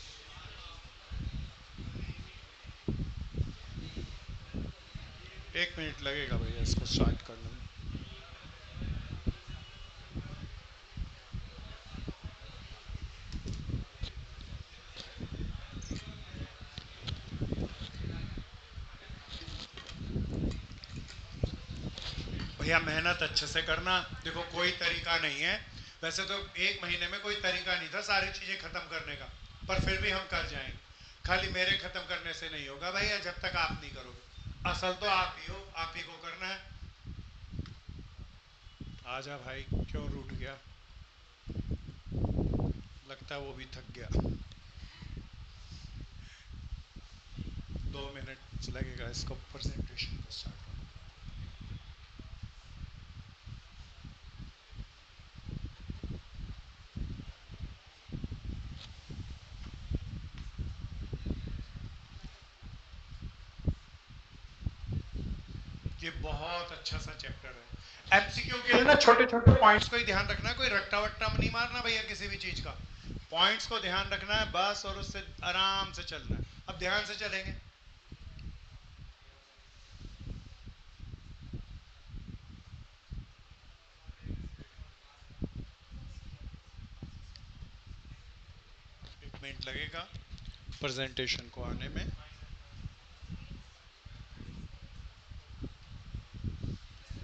1 मिनट लगेगा भैया इसको स्टार्ट करने में। भैया मेहनत अच्छे से करना, देखो कोई तरीका नहीं है, वैसे तो 1 महीने में कोई तरीका नहीं था सारी चीजें खत्म करने का, पर फिर भी हम कर जाएंगे। खाली मेरे खत्म करने से नहीं होगा भैया, जब तक आप नहीं करोगे। असल तो आप ही हो, आप ही को करना है। आजा भाई, क्यों रूठ गया? लगता है वो भी थक गया। 2 मिनट लगेगा इसको प्रेजेंटेशन को स्टार्ट होने में। ये बहुत अच्छा सा चैप्टर है। एमसीक्यू के लिए ना छोटे छोटे पॉइंट्स को ही ध्यान रखना है, कोई रट्टा वट्टा नहीं मारना भैया किसी भी चीज का। पॉइंट्स को ध्यान रखना है बस, और उससे आराम से चलना है। अब ध्यान से चलेंगे। एक मिनट लगेगा प्रेजेंटेशन को आने में।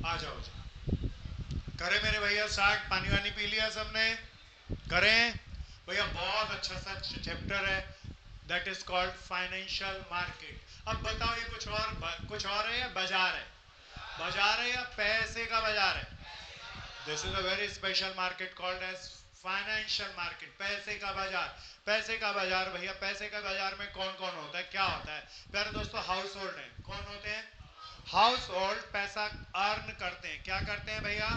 आ जाओ जी। करें मेरे भैया स्टार्ट? पानी वानी पी लिया सबने? करें भैया। बहुत अच्छा सा चैप्टर है, that is called financial market. अब बताओ ये कुछ और है या बाजार है? बाजार है या पैसे का बाजार है? This is a very special market called as financial market, पैसे का बाजार। पैसे का बाजार भैया, पैसे का बाजार में कौन कौन होता है, क्या होता है? प्यारे दोस्तों, हाउस होल्ड है। कौन होते हैं? हाउस होल्ड पैसा अर्न करते हैं। क्या करते हैं भैया?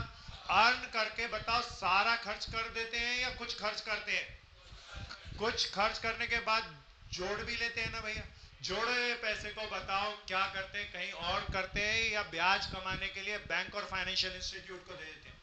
अर्न करके बताओ सारा खर्च कर देते हैं या कुछ खर्च करते हैं? कुछ खर्च करने के बाद जोड़ भी लेते हैं ना भैया। जोड़े हुए पैसे को बताओ क्या करते हैं, कहीं और करते हैं या ब्याज कमाने के लिए बैंक और फाइनेंशियल इंस्टीट्यूट को दे देते हैं?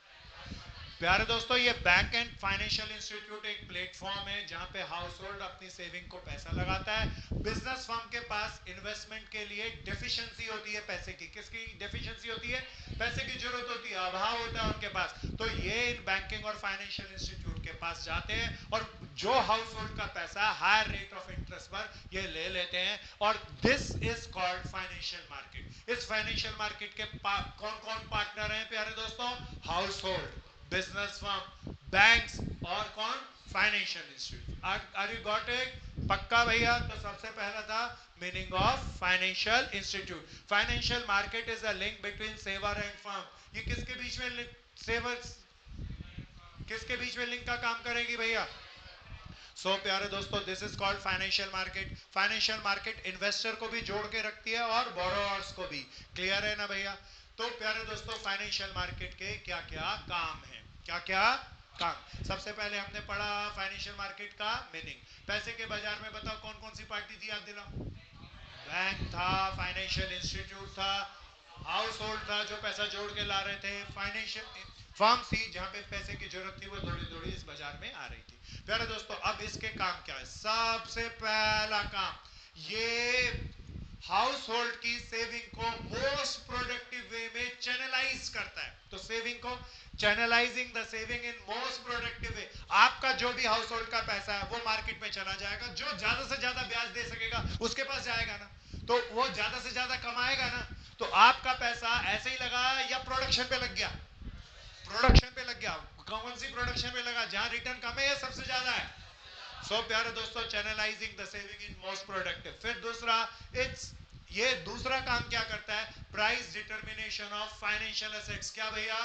प्यारे दोस्तों, ये बैंक एंड फाइनेंशियल इंस्टीट्यूट एक प्लेटफॉर्म है जहां पे हाउस होल्ड अपनी सेविंग को पैसा लगाता है। बिजनेस फर्म के पास इन्वेस्टमेंट के लिए डेफिशिएंसी होती है पैसे की। किसकी डेफिशिएंसी होती है? पैसे की जरूरत होती है, अभाव होता है उनके पास। तो ये इन बैंकिंग और फाइनेंशियल इंस्टीट्यूट के पास जाते हैं और जो हाउस होल्ड का पैसा हायर रेट ऑफ इंटरेस्ट पर ये ले लेते हैं। और this is called financial market. इस फाइनेंशियल मार्केट के कौन कौन पार्टनर हैं प्यारे दोस्तों? Household, business firm, banks और कौन? Financial institute. Are you got it? पक्का भैया? तो सबसे पहला था meaning of financial institute. Financial market is a link between saver and firm. ये किसके बीच में सेवर, किसके बीच में लिंक का काम करेगी भैया? सो प्यारे दोस्तों, this is called financial market. Financial market investor को भी जोड़ के रखती है और बोरोअर्स को भी। क्लियर है ना भैया? तो प्यारे दोस्तों, फाइनेंशियल मार्केट के क्या क्या काम है, क्या क्या काम? सबसे पहले हमने पढ़ा फाइनेंशियल मार्केट का मीनिंग। पैसे के बाजार में बताओ कौन कौन सी पार्टी थी, याद दिलाओ। बैंक था, फाइनेंशियल इंस्टीट्यूट था, हाउस होल्ड था जो पैसा जोड़ के ला रहे थे, फाइनेंशियल फर्म थी जहां पे पैसे की जरूरत थी, वो दौड़ी दौड़ी इस बाजार में आ रही थी। प्यारे दोस्तों, अब इसके काम क्या है? सबसे पहला काम, ये हाउस होल्ड की सेविंग को मोस्ट प्रोडक्टिव वे में चैनलाइज करता है। तो सेविंग को channelising the saving in most productive way. आपका जो भी हाउस होल्ड का पैसा है वो मार्केट में चला जाएगा। जो ज्यादा से ज्यादा ब्याज दे सकेगा उसके पास जाएगा ना, तो वो ज्यादा से ज्यादा कमाएगा ना। तो आपका पैसा ऐसे ही लगा या प्रोडक्शन पे लग गया? प्रोडक्शन पे लग गया। कौन सी प्रोडक्शन पे लगा? जहां रिटर्न कम है या सबसे ज्यादा है? सो प्यारे दोस्तों, channelising the saving in most productive. फिर दूसरा, इट्स ये दूसरा काम क्या करता है? Price determination of financial assets. क्या भैया?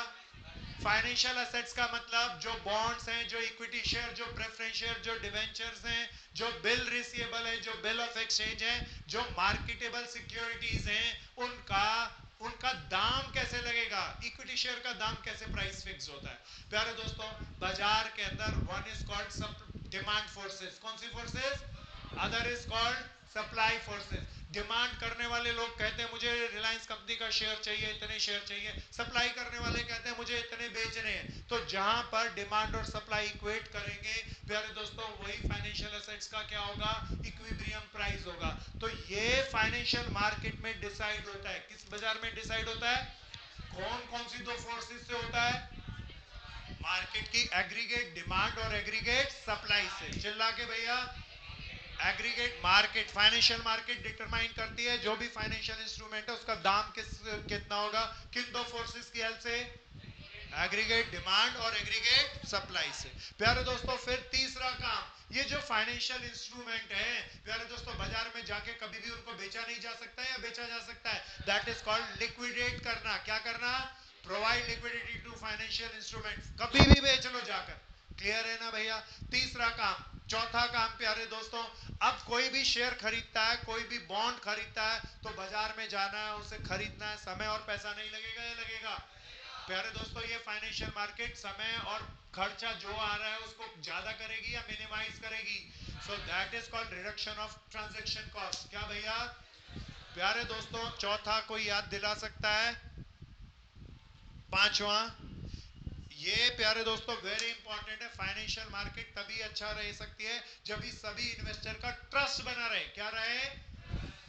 फाइनेंशियल एसेट्स का मतलब जो बॉन्ड्स हैं, जो इक्विटी शेयर, जो प्रेफरेंस शेयर, जो डिवेंचर्स हैं, जो बिल रिसीवेबल है, जो बिल ऑफ एक्सचेंज है, जो मार्केटेबल सिक्योरिटीज हैं, उनका उनका दाम कैसे लगेगा? इक्विटी शेयर का दाम कैसे प्राइस फिक्स होता है? प्यारे दोस्तों, बाजार के अंदर one is called demand forces. कौन सी forces? Other is called supply forces. Demand करने वाले लोग कहते हैं मुझे रिलायंस कंपनी का शेयर चाहिए, इतने शेयर चाहिए। सप्लाई करने वाले कहते हैं मुझे इतने बेचने हैं। तो जहां पर डिमांड और सप्लाई इक्वेट करेंगे प्यारे दोस्तों, वही फाइनेंशियल एसेट्स का क्या होगा? इक्विलिब्रियम प्राइस होगा। तो ये फाइनेंशियल मार्केट में डिसाइड होता है। किस बाजार में डिसाइड होता है? कौन कौन सी दो फोर्सेस से होता है? मार्केट की एग्रीगेट डिमांड और एग्रीगेट सप्लाई से। चिल्ला के भैया। Aggregate market, financial market determine करती है जो भी फाइनेंशियल इंस्ट्रूमेंट है उसका दाम कितना होगा? किन दो फोर्सेस की हेल्प से? एग्रीगेट डिमांड और एग्रीगेट सप्लाई से। प्यारे दोस्तों, फिर तीसरा काम, ये जो फाइनेंशियल इंस्ट्रूमेंट है प्यारे दोस्तों, बाजार में जाके कभी भी उनको बेचा नहीं जा सकता है या बेचा जा सकता है? दैट इज कॉल्ड लिक्विडेट करना। क्या करना? Provide liquidity to financial financial instrument कभी भी बेच लो जाकर। क्लियर है ना भैया? तीसरा काम, चौथा काम प्यारे दोस्तों, अब कोई भी शेयर खरीदता है, कोई भी बॉन्ड खरीदता है तो बाजार में जाना है, उसे खरीदना है, समय और पैसा नहीं लगेगा या लगेगा? प्यारे दोस्तों ये फाइनेंशियल मार्केट समय और खर्चा जो आ रहा है उसको ज्यादा करेगी या मिनिमाइज करेगी? So that is called reduction of transaction cost. क्या भैया? प्यारे दोस्तों चौथा कोई याद दिला सकता है? पांचवा, ये प्यारे दोस्तों वेरी इंपॉर्टेंट है, फाइनेंशियल मार्केट तभी अच्छा रह सकती है जब भी सभी इन्वेस्टर का ट्रस्ट बना रहे। क्या रहे?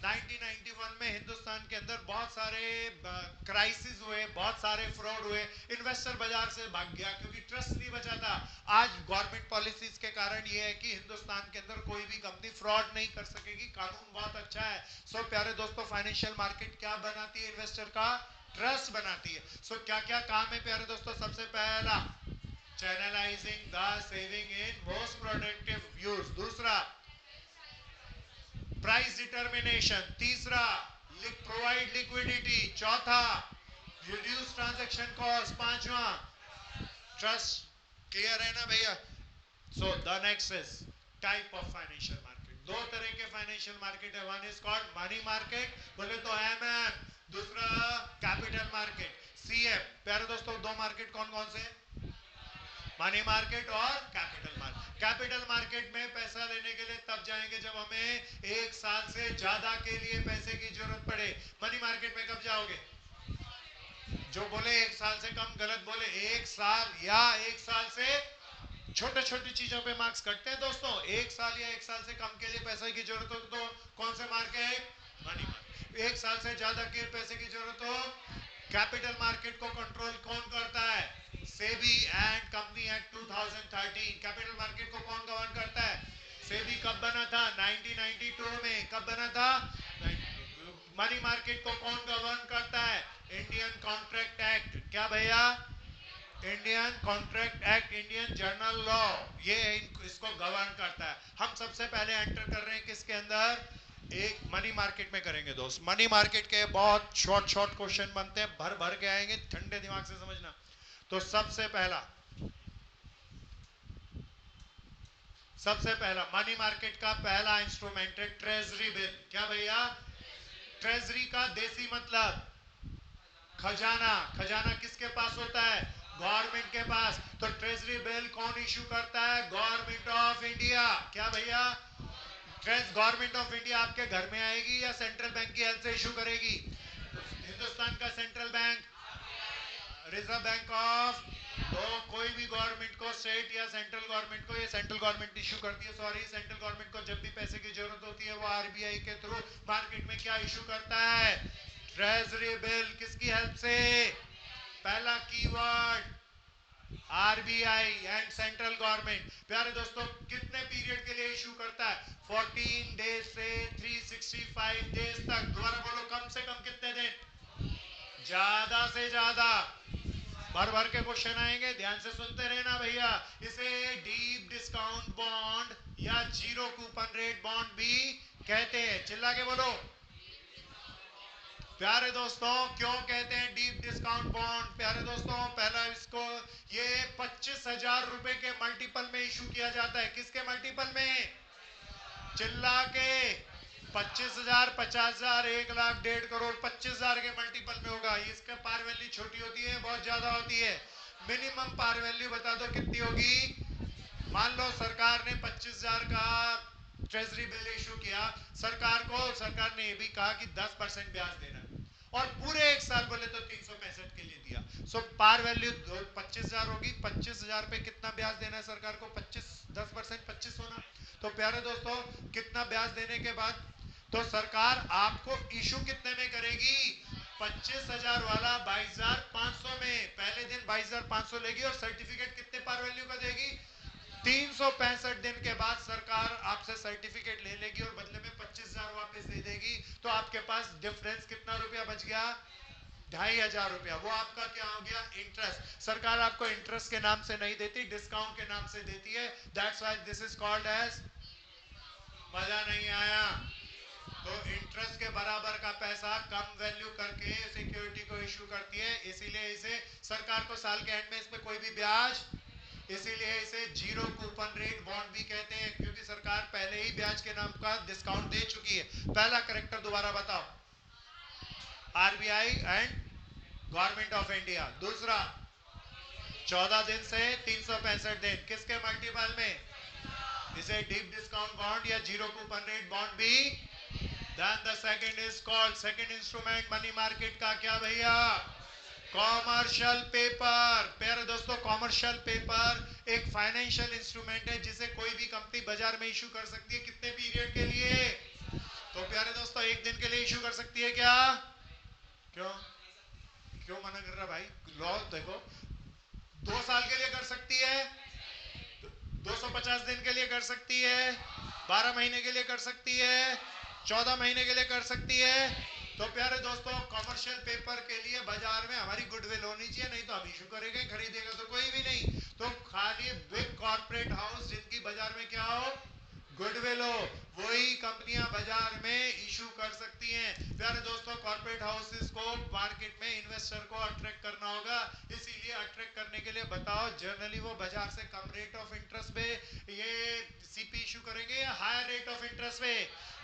1991 में हिंदुस्तान के अंदर बहुत सारे क्राइसिस हुए, बहुत सारे फ्रॉड हुए, इन्वेस्टर बाजार से भाग गया क्योंकि ट्रस्ट नहीं बचा था। आज गवर्नमेंट पॉलिसीज के कारण ये है कि हिंदुस्तान के अंदर कोई भी कंपनी फ्रॉड नहीं कर सकेगी, कानून बहुत अच्छा है। सो प्यारे दोस्तों फाइनेंशियल मार्केट क्या बनाती है? इन्वेस्टर का ट्रस्ट बनाती है। सो क्या क्या काम है प्यारे दोस्तों? सबसे पहला, channelising the saving in most productive use. दूसरा, प्राइस डिटर्मिनेशन। तीसरा, प्रोवाइड लिक्विडिटी। चौथा, रिड्यूस ट्रांजैक्शन कॉस्ट। पांचवा, ट्रस्ट। क्लियर है ना भैया? So the next is type of financial market. दो तरह के फाइनेंशियल मार्केट है, one is called money market, बोले तो एमएम। दूसरा कैपिटल मार्केट, सीएम। प्यारे दोस्तों दो मार्केट कौन कौन से? मनी मार्केट और कैपिटल मार्केट। कैपिटल मार्केट में पैसा लेने के लिए तब जाएंगे जब हमें एक साल से ज्यादा के लिए पैसे की जरूरत पड़े। मनी मार्केट में कब जाओगे? जो बोले एक साल से कम, गलत बोले। एक साल या एक साल से छोटे छोटी चीजों पे मार्क्स कटते हैं दोस्तों। एक साल या एक साल से कम के लिए पैसे की जरूरत हो तो कौन से मार्केट? Money market. एक साल से ज्यादा के पैसे की जरूरत हो, कैपिटल मार्केट को कंट्रोल कौन करता है? SEBI and company act 2013। Capital market को कौन गवर्न करता है? सेबी कब बना था? 1992 में। कब बना था? मनी मार्केट को कौन गवर्न करता है? Indian contract act. क्या भैया? Indian contract act, Indian journal law, ये इसको गवर्न करता है। हम सबसे पहले एंटर कर रहे हैं किसके अंदर? एक मनी मार्केट में करेंगे दोस्त। मनी मार्केट के बहुत शॉर्ट शॉर्ट क्वेश्चन बनते हैं, भर भर के आएंगे, ठंडे दिमाग से समझना। तो सबसे पहला मनी मार्केट का पहला इंस्ट्रूमेंट है ट्रेजरी बिल। क्या भैया? ट्रेजरी का देसी मतलब खजाना। खजाना किसके पास होता है? गवर्नमेंट के पास। तो ट्रेजरी बिल कौन इशू करता है? Government of India. क्या भैया? गवर्नमेंट ऑफ इंडिया आपके घर में आएगी या सेंट्रल बैंक की हेल्प से इशू करेगी? हिंदुस्तान का central bank, reserve bank of. तो कोई भी गवर्नमेंट को, स्टेट या सेंट्रल गवर्नमेंट को, ये सेंट्रल गवर्नमेंट इशू करती है, सॉरी, सेंट्रल गवर्नमेंट को जब भी पैसे की जरूरत होती है वो आरबीआई के थ्रू मार्केट में क्या इशू करता है? Treasury bill. किसकी हेल्प से? पहला keyword RBI and central government. प्यारे दोस्तों कितने पीरियड के लिए इशू करता है? 14 डेज से 365 डेज तक। दोबारा बोलो, कम से कम कितने दिन? ज्यादा से ज्यादा। भर भर के क्वेश्चन आएंगे, ध्यान से सुनते रहना भैया। इसे डीप डिस्काउंट बॉन्ड या जीरो कूपन रेट बॉन्ड भी कहते हैं। चिल्ला के बोलो। प्यारे दोस्तों क्यों कहते हैं डीप डिस्काउंट बॉन्ड? प्यारे दोस्तों पहला इसको, ये 25,000 रुपए के मल्टीपल में इशू किया जाता है। किसके मल्टीपल में? चिल्ला के। 25,000, 50,000, 1 लाख, 1.5 करोड़, 25,000 के मल्टीपल में होगा। इसका पार वैल्यू छोटी होती है, बहुत ज्यादा होती है। मिनिमम पार वैल्यू बता दो कितनी होगी? मान लो सरकार ने 25,000 का ट्रेजरी बिल इशू किया, सरकार ने यह भी कहा कि 10% ब्याज देना है और पूरे एक साल बोले तो 365 के लिए दिया। सो पार वैल्यू 25,000 होगी। 25,000 पे कितना ब्याज देना है सरकार को? 25, 10% 25 होना। तो प्यारे दोस्तों कितना ब्याज देने के बाद तो सरकार आपको इशू कितने में करेगी? 25,000 वाला 22,500 में। पहले दिन 22,500 लेगी और सर्टिफिकेट कितने पार वैल्यू का देगी? 365 दिन के बाद सरकार आपसे सर्टिफिकेट ले लेगी और बदले में 25,000 वापस दे देगी। तो आपके पास डिफरेंस कितना रुपया बच गया? 2,500 रुपया। वो आपका क्या हो गया? इंटरेस्ट। सरकार आपको इंटरेस्ट के नाम से नहीं देती, डिस्काउंट के नाम से देती है। That's why this is called as, मजा नहीं आया? तो इंटरेस्ट के बराबर का पैसा कम वैल्यू करके सिक्योरिटी को इशू करती है, इसीलिए इसे सरकार को साल के एंड में इसमें कोई भी ब्याज, इसीलिए इसे जीरो कूपन रेट बॉन्ड भी कहते हैं, क्योंकि सरकार पहले ही ब्याज के नाम का डिस्काउंट दे चुकी है। पहला करेक्टर दोबारा बताओ, RBI and government of India. दूसरा, 14 दिन से 365 दिन, किसके मल्टीपल में? इसे डीप डिस्काउंट बॉन्ड या जीरो कूपन रेट बॉन्ड भी। Then the second is called, second instrument money market का क्या भैया? Commercial paper. प्यारे दोस्तों, कॉमर्शियल पेपर एक फाइनेंशियल इंस्ट्रूमेंट है जिसे कोई भी कंपनी बाजार में इशू कर सकती है। कितने पीरियड के लिए? तो प्यारे दोस्तों, एक दिन के लिए इशू कर सकती है क्या? क्यों? क्यों मना कर रहा भाई? लॉ देखो, 2 साल के लिए कर सकती है, 250 दिन के लिए कर सकती है, 12 महीने के लिए कर सकती है, 14 महीने के लिए कर सकती है। तो प्यारे दोस्तों, कॉमर्शियल पेपर के लिए बाजार में हमारी गुडविल होनी चाहिए, नहीं तो हम इशू करेंगे, खरीदेगा तो कोई भी नहीं। तो खाली बिग कॉर्पोरेट हाउस जिनकी बाजार में क्या हो, गुडविल हो, वही कंपनियां बाजार में इशू कर सकती हैं। प्यारे दोस्तों, कॉर्पोरेट हाउसेस को मार्केट में इन्वेस्टर को अट्रैक्ट करना होगा, इसीलिए अट्रैक्ट करने के लिए बताओ, जनरली वो बाजार से कम रेट ऑफ इंटरेस्ट पे ये सीपी इशू करेंगे या हायर रेट ऑफ इंटरेस्ट पे?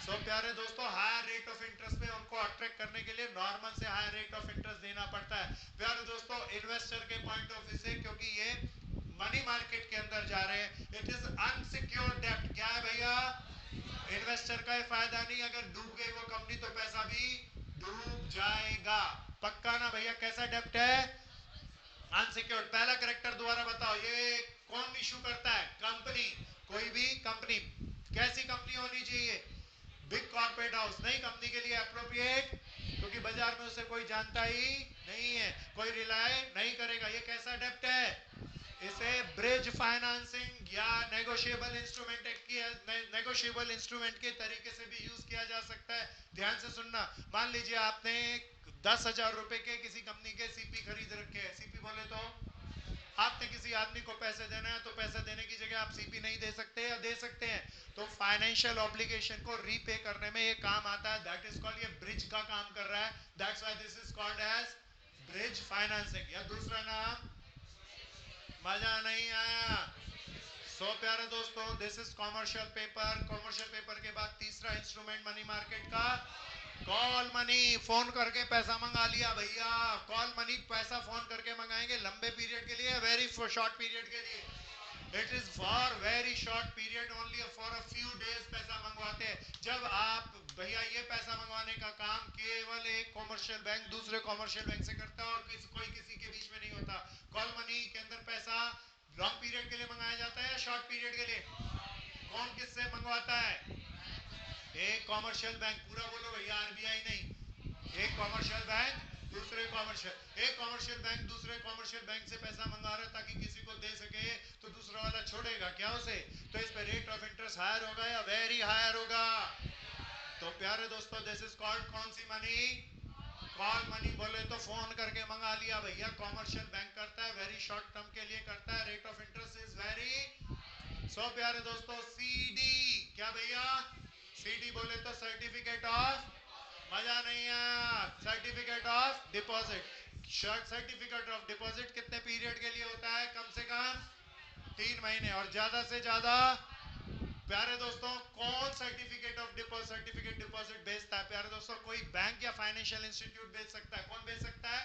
सो प्यारे दोस्तों, हायर रेट ऑफ इंटरेस्ट पे उनको अट्रैक्ट करने के लिए नॉर्मल से हायर रेट ऑफ इंटरेस्ट देना पड़ता है। प्यारे दोस्तों, इन्वेस्टर के पॉइंट ऑफ व्यू से, क्योंकि ये मनी मार्केट के अंदर जा रहे हैं, इट इज अनसिक्योर्ड डेब्ट। क्या है भैया? इन्वेस्टर का फायदा नहीं, अगर डूब गई वो कंपनी तो पैसा भी डूब जाएगा। पक्का ना भैया? कैसा डेब्ट है? अनसिक्योर्ड। पहला करेक्टर दोबारा बताओ, ये कौन इशू करता है? कंपनी, कोई भी कंपनी। कैसी कंपनी होनी चाहिए? Big corporate house. नई कंपनी के लिए अप्रोप्रिएट, क्योंकि बाजार में उसे कोई जानता ही नहीं है, कोई रिलाय नहीं करेगा। ये कैसा डेप्ट है? इसे ब्रिज फाइनेंसिंग या नेगोशिएबल इंस्ट्रूमेंट की, नेगोशिएबल इंस्ट्रूमेंट के तरीके से भी यूज किया जा सकता है। ध्यान से सुनना, मान लीजिए आपने 10,000 रुपए के किसी कंपनी के सीपी खरीद रखे हैं। सीपी बोले तो आपने किसी आदमी को पैसे देना है, तो पैसे देने की जगह आप सीपी नहीं दे सकते या दे सकते हैं? तो फाइनेंशियल ऑब्लिगेशन को रीपे करने में ये काम आता है, दैट इज कॉल्ड, ये ब्रिज का काम कर रहा है, that's why this is called as bridge financing. या दूसरा नाम, मजा नहीं आया? सो प्यारे दोस्तों, this is commercial paper. Commercial paper के बाद तीसरा इंस्ट्रूमेंट मनी मार्केट का, कॉल मनी। फोन करके पैसा मंगा लिया भैया, कॉल मनी, पैसा फोन करके मंगाएंगे, लंबे पीरियड के लिए, वेरी शॉर्ट पीरियड के लिए? It is for very short period only, for a few days पैसा मंगवाते हैं। जब आप भैया, ये पैसा मंगवाने का काम केवल एक कॉमर्शियल बैंक दूसरे कॉमर्शियल बैंक से करता है, और कोई किसी के बीच में नहीं होता। कॉल मनी के अंदर पैसा लॉन्ग पीरियड के लिए मंगाया जाता है या शॉर्ट पीरियड के लिए? कौन किससे मंगवाता है? एक कॉमर्शियल बैंक। पूरा बोलो भैया, आरबीआई नहीं। एक कॉमर्शियल बैंक दूसरे कॉमर्शियल, एक कॉमर्शियल बैंक दूसरे कॉमर्शियल बैंक से पैसा मंगा रहा है ताकि किसी को दे सके, तो दूसरा वाला छोड़ेगा क्या उसे? तो इस पे रेट ऑफ इंटरेस्ट हायर होगा या वेरी हायर होगा? तो प्यारे दोस्तों, दिस इज कॉल्ड कौन सी मनी? Call money. बोले तो फोन करके मंगा लिया भैया, कॉमर्शियल बैंक करता है, वेरी शॉर्ट टर्म के लिए करता है, rate of interest is vary. So प्यारे दोस्तों, सीडी, क्या भैया? सीडी बोले तो सर्टिफिकेट ऑफ, मजा नहीं आया? Certificate of deposit. Certificate of deposit कितने पीरियड के लिए होता है? कम से कम 3 महीने, और ज्यादा से ज्यादा। प्यारे दोस्तों, कौन certificate of deposit, certificate deposit बेचता है? प्यारे दोस्तों, कोई बैंक या फाइनेंशियल इंस्टीट्यूट बेच सकता है। कौन बेच सकता है?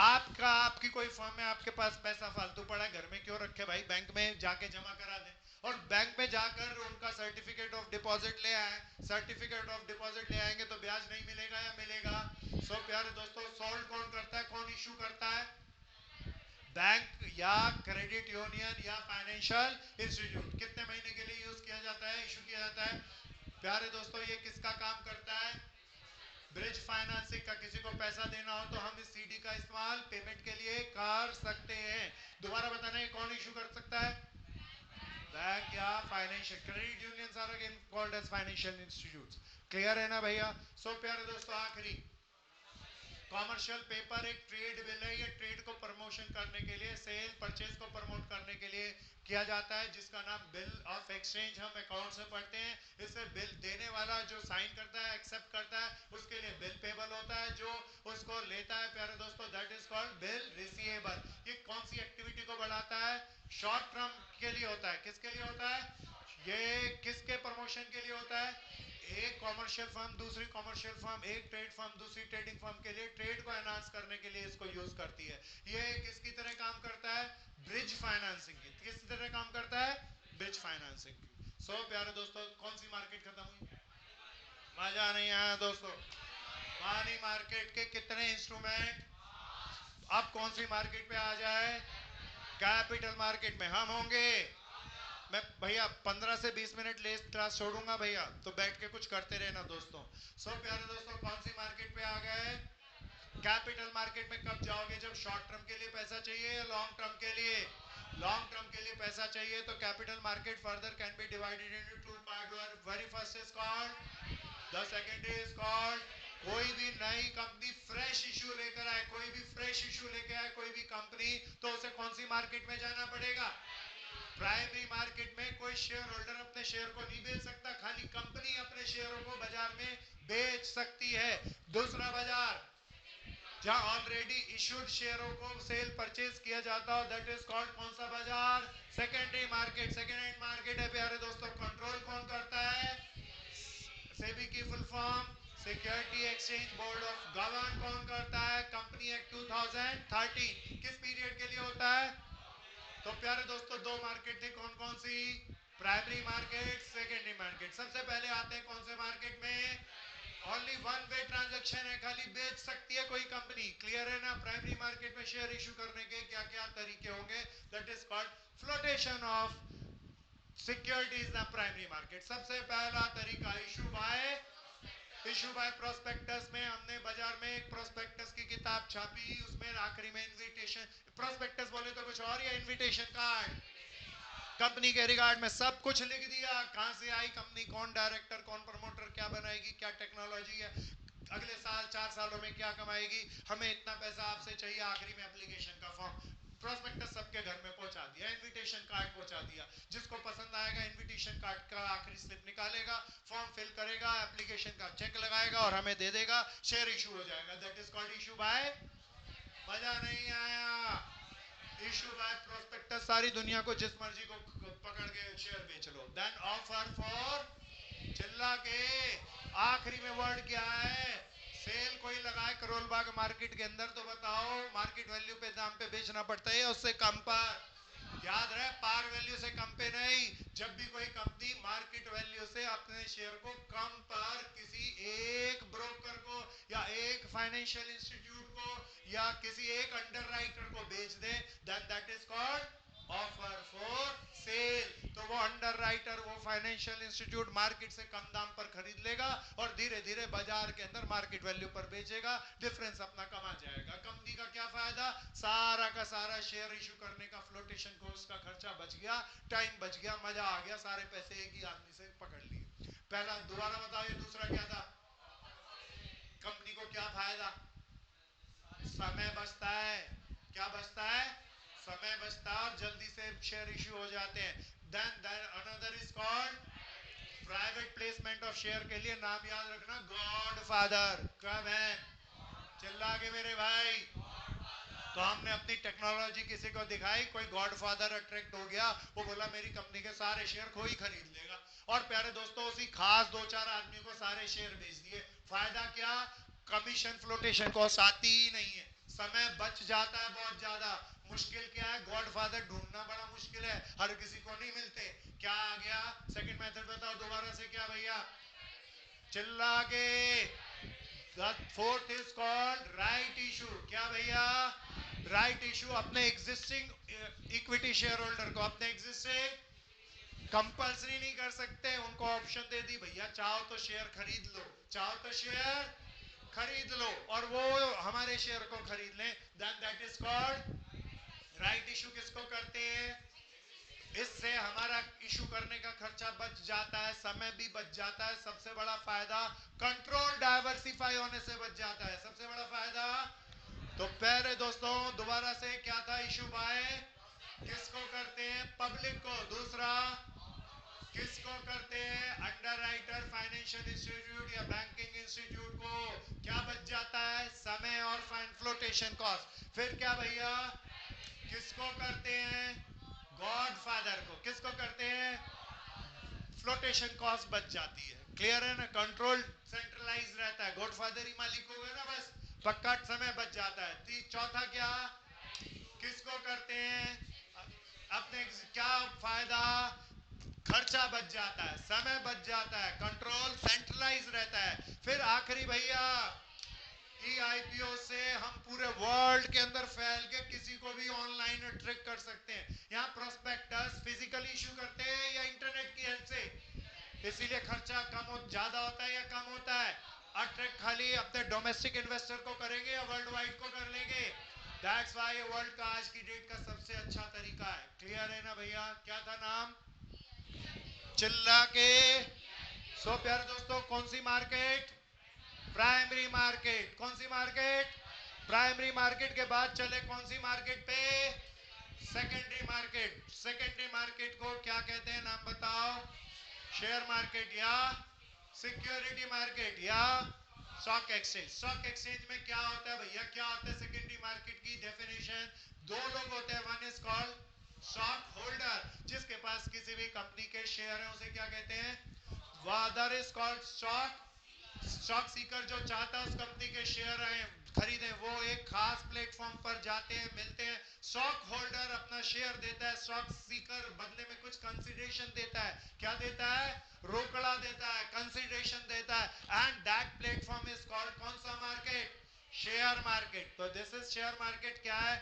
आपका, आपकी कोई फर्म में आपके पास पैसा फालतू पड़ा है, घर में क्यों रखे भाई? बैंक में जाके जमा करा दें, और बैंक में जाकर उनका सर्टिफिकेट ऑफ डिपॉजिट ले आए। सर्टिफिकेट ऑफ डिपॉजिट ले आएंगे तो ब्याज नहीं मिलेगा या मिलेगा? सो प्यारे दोस्तों, सोल्ड कौन करता है, कौन इशू करता है? बैंक या क्रेडिट यूनियन या फाइनेंशियल इंस्टीट्यूट। कितने महीने के लिए यूज किया जाता है, इशू किया जाता है? प्यारे दोस्तों, ये किसका काम करता है? ब्रिज फाइनेंसिंग का। किसी को पैसा देना हो तो हम इस सीडी का इस्तेमाल पेमेंट के लिए कर सकते हैं। दोबारा बताना है, कौन इशू कर सकता है? बैंक या financial, credit unions are again called as financial institutes. Clear है ना भैया? सो प्यारे दोस्तों, आखिरी कॉमर्शियल पेपर एक ट्रेड बिल है, ये ट्रेड को प्रमोशन करने के लिए, सेल परचेज को प्रमोट करने के लिए किया जाता है, जिसका नाम बिल ऑफ एक्सचेंज हम अकाउंट में पढ़ते हैं। इसे बिल देने वाला जो साइन करता है, एक्सेप्ट करता है, उसके लिए बिल पेबल होता है, जो उसको लेता है प्यारे दोस्तों that is called bill receivable. ये कौन सी एक्टिविटी को बढ़ाता है? शॉर्ट टर्म के लिए होता है। किसके लिए होता है? ये किसके प्रमोशन के लिए होता है? एक कॉमर्शियल फर्म दूसरी कॉमर्शियल फर्म, एक ट्रेड फर्म दूसरी ट्रेडिंग फर्म के लिए ट्रेड को एनहांस करने के लिए इसको यूज करती है। ये किसकी तरह काम करता है? ब्रिज फाइनेंसिंग की। किस तरह काम करता है? ब्रिज फाइनेंसिंग की। सो प्यारे दोस्तों, कौन सी मार्केट खत्म हुई? मजा नहीं आया दोस्तों? मनी मार्केट के कितने इंस्ट्रूमेंट? अब कौन सी मार्केट पे आ जाए? कैपिटल मार्केट में हम होंगे। मैं भैया 15 से 20 मिनट ले क्लास छोड़ूंगा भैया, तो बैठ के कुछ करते रहना दोस्तों। सो प्यारे दोस्तों, कौन सी मार्केट पे आ गए? कैपिटल मार्केट में कब जाओगे? जब शॉर्ट टर्म के लिए पैसा चाहिए या लॉन्ग टर्म के लिए? लॉन्ग टर्म के लिए पैसा चाहिए तो capital market further can be divided into two part. Very first is called, the second is called, कोई भी नई कंपनी फ्रेश इशू लेकर आए, कोई भी फ्रेश इशू लेकर आए कोई भी कंपनी, तो उसे कौन सी मार्केट में जाना पड़ेगा? प्राइमरी मार्केट में। कोई शेयर होल्डर अपने शेयर को नहीं बेच सकता, खाली कंपनी अपने शेयरों को बाजार में बेच सकती है। दूसरा बाजार जहां ऑलरेडी इशूड शेयरों को सेल परचेज किया जाता हो, दैट इज कॉल्ड कौन सा बाजार? Secondary market. सेकेंडरी मार्केट है प्यारे दोस्तों, कंट्रोल कौन करता है? सेबी की full form security exchange board of govern कौन करता है? Company act 2013। किस पीरियड के लिए होता है? तो प्यारे दोस्तों, दो मार्केट थी, कौन कौन सी? Primary market, secondary market. सबसे पहले आते हैं कौन से मार्केट में? ओनली वन वे ट्रांजैक्शन है, खाली बेच सकती है कोई कंपनी। क्लियर है ना? प्राइमरी मार्केट में शेयर इशू करने के क्या क्या तरीके होंगे? That is called flotation of securities in primary market. सबसे पहला तरीका इशू बाय प्रोस्पेक्टस में हमने बाजार में एक प्रोस्पेक्टस की किताब छापी, उसमें आखिरी में इनविटेशन, प्रोस्पेक्टस बोले तो कुछ और, या इनविटेशन कार्ड, कंपनी के रिगार्ड में सब कुछ लिख दिया। कहां से आई कंपनी, कौन डायरेक्टर, कौन प्रमोटर, क्या बनाएगी, क्या टेक्नोलॉजी है, अगले साल 4 सालों में क्या कमाएगी, हमें इतना पैसा आपसे चाहिए, आखिरी में एप्लीकेशन का फॉर्म। प्रोस्पेक्टस सबके घर में पहुंचा दिया, इनविटेशन कार्ड पहुंचा दिया। जिसको पसंद आएगा इनविटेशन कार्ड का आखिरी स्लिप निकालेगा, फॉर्म फिल करेगा, एप्लीकेशन का चेक लगाएगा और हमें दे देगा, शेयर इशू हो जाएगा। That is called issue bye. मजा नहीं आया? इशू बाय प्रोस्पेक्टस, सारी दुनिया को जिस मर्जी को पकड़ के शेयर बेच लो। देन ऑफर फॉर, चिल्ला के आखिरी में वर्ड क्या है? सेल। कोई लगाए करोल बाग मार्केट के अंदर, तो बताओ मार्केट वैल्यू पे दाम पे बेचना पड़ता है उससे कम पर? याद रहे, पार वैल्यू से कम पे नहीं। जब भी कोई कंपनी मार्केट वैल्यू से अपने शेयर को कम पर किसी एक ब्रोकर को या एक फाइनेंशियल इंस्टीट्यूट को या किसी एक अंडरराइटर को बेच दे, then that is called offer for sale. तो वो अंडरराइटर, वो फाइनेंशियल इंस्टीट्यूट मार्केट से कम दाम पर खरीद लेगा और धीरे धीरे बाजार के अंदर मार्केट वैल्यू पर बेचेगा, डिफरेंस अपना कमा जाएगा। कंपनी का क्या फायदा? सारा का सारा शेयर इशू करने का फ्लोटेशन कोस्ट का खर्चा बच गया, टाइम बच गया, मजा आ गया, सारे पैसे एक ही आदमी से पकड़ लिए। पहला, दोबारा बताइए दूसरा क्या था? कंपनी को क्या फायदा? समय बचता है। क्या बचता है? समय बचता है और जल्दी से शेयर इश्यू हो जाते हैं। Then another is called private placement of share. के लिए नाम याद रखना, गॉड फादर। कब है? चिल्ला के मेरे भाई। तो हमने अपनी टेक्नोलॉजी किसी को दिखाई, कोई गॉड फादर अट्रैक्ट हो गया, वो बोला मेरी कंपनी के सारे शेयर कोई खरीद लेगा, और प्यारे दोस्तों उसी खास 2-4 आदमी को सारे शेयर बेच दिए। फायदा क्या? कमीशन फ्लोटेशन कॉस्ट आती ही नहीं है, समय बच जाता है बहुत ज्यादा। मुश्किल क्या है? गॉड फादर ढूंढना बड़ा मुश्किल है, हर किसी को नहीं मिलते। क्या आ गया सेकंड मेथड? बताओ दोबारा से, क्या भैया? चिल्ला के। Fourth is called right issue. क्या भैया? Right issue. अपने एग्जिस्टिंग इक्विटी शेयर होल्डर को, अपने एग्जिस्टिंग, कंपल्सरी नहीं कर सकते, उनको ऑप्शन दे दी, भैया चाहो तो शेयर खरीद लो, चाहो तो शेयर खरीद लो, और वो हमारे शेयर को खरीद लें। Then that is called right issue. किसको करते हैं? इससे हमारा इशू करने का खर्चा बच जाता है, समय भी बच जाता है। सबसे बड़ा फायदा कंट्रोल डाइवर्सिफाई होने से बच जाता है, सबसे बड़ा फायदा। तो पहले दोस्तों दोबारा से क्या था, इशू बाय किसको करते हैं, पब्लिक को। दूसरा किसको करते हैं, अंडर राइटर, फाइनेंशियल इंस्टीट्यूट या बैंकिंग इंस्टीट्यूट को। क्या बच जाता है, समय और फ्लोटेशन कॉस्ट। फिर क्या भैया, किसको करते हैं, गॉड फादर को। किसको करते हैं, फ्लोटेशन कॉस्ट बच जाती है। क्लियर है ना, कंट्रोल सेंट्रलाइज रहता है, गॉड फादर ही मालिक होगा ना, बस पक्का समय बच जाता है। चौथा क्या, किसको करते हैं, अपने क्या फायदा, खर्चा बच जाता है, समय बच जाता है, कंट्रोल सेंट्रलाइज रहता है। फिर आखिरी भैया, ई आईपीओ से हम पूरे वर्ल्ड के अंदर फैल के किसी को भी ऑनलाइन ट्रिक कर सकते हैं। यहाँ प्रोस्पेक्टस फिजिकली इशू करते हैं या इंटरनेट की हेल्प से, इसीलिए खर्चा कम ज्यादा होता है या कम होता है। अट्रैक्ट खाली अपने डोमेस्टिक इन्वेस्टर को करेंगे या वर्ल्ड वाइड को कर लेंगे। दैट्स व्हाई वर्ल्ड का आज की डेट का सबसे अच्छा तरीका है। क्लियर है ना भैया, क्या था नाम, चिल्ला के। सो प्यारे दोस्तों, कौन सी मार्केट, प्राइमरी मार्केट। कौन सी मार्केट, प्राइमरी मार्केट के बाद चले कौन सी मार्केट पे, सेकेंडरी मार्केट। सेकेंडरी मार्केट को क्या कहते हैं, नाम बताओ, शेयर मार्केट या सिक्योरिटी मार्केट या स्टॉक एक्सचेंज। स्टॉक एक्सचेंज में क्या होता है भैया, क्या होता है सेकेंडरी मार्केट की डेफिनेशन, दो लोग होते हैं, one is called stock holder, जिसके पास किसी भी कंपनी के शेयर है उसे क्या कहते हैं, other is called stock stock Sikar, जो चाहता है उस कंपनी के शेयर खरीदे, वो एक खास प्लेटफॉर्म पर जाते हैं, मिलते हैं। स्टॉक होल्डर अपना शेयर देता है, स्टॉक सीकर बदले में कुछ कंसिडरेशन देता है। क्या देता है, रोकड़ा देता है, कंसिडरेशन देता है। And that platform is called कौन सा मार्केट, शेयर मार्केट। तो दिस इज शेयर मार्केट। क्या है,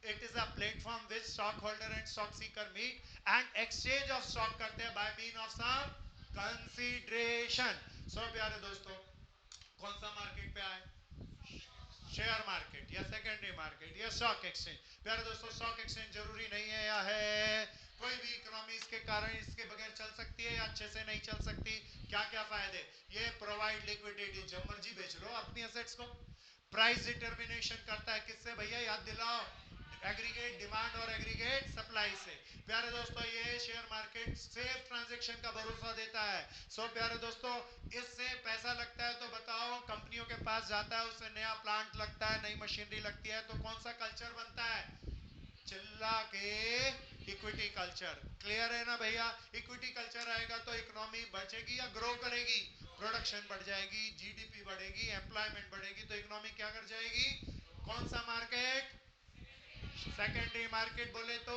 it is a platform which stockholder and stock seeker meet and exchange of stock करते हैं by mean of some consideration। सो प्यारे दोस्तों, कौन सा मार्केट पे आए, शेयर मार्केट या सेकेंडरी मार्केट या स्टॉक एक्सचेंज। प्यारे दोस्तों, स्टॉक एक्सचेंज जरूरी नहीं है या है, कोई भी इकोनॉमी इसके कारण इसके बगैर चल सकती है या अच्छे से नहीं चल सकती। क्या क्या फायदे, ये प्रोवाइड लिक्विडिटी, जब मर्जी बेच लो अपनी एसेट्स को। प्राइस डिटर्मिनेशन करता है किससे भैया, याद दिलाओ, एग्रीगेट डिमांड और एग्रीगेट सप्लाई से। प्यारे दोस्तों, ये शेयर मार्केट सेफ ट्रांजैक्शन का भरोसा देता है। सो प्यारे दोस्तों, इससे पैसा लगता है तो बताओ, कंपनियों के पास जाता है, उससे नया प्लांट लगता है, नई मशीनरी लगती है, तो कौन सा कल्चर बनता है, चिल्ला के इक्विटी कल्चर। क्लियर है ना भैया, इक्विटी कल्चर आएगा तो इकोनॉमी बचेगी या ग्रो करेगी, प्रोडक्शन बढ़ जाएगी, जीडीपी बढ़ेगी, एम्प्लॉयमेंट बढ़ेगी, तो इकोनॉमी क्या कर जाएगी। कौन सा मार्केट, सेकेंडरी मार्केट बोले तो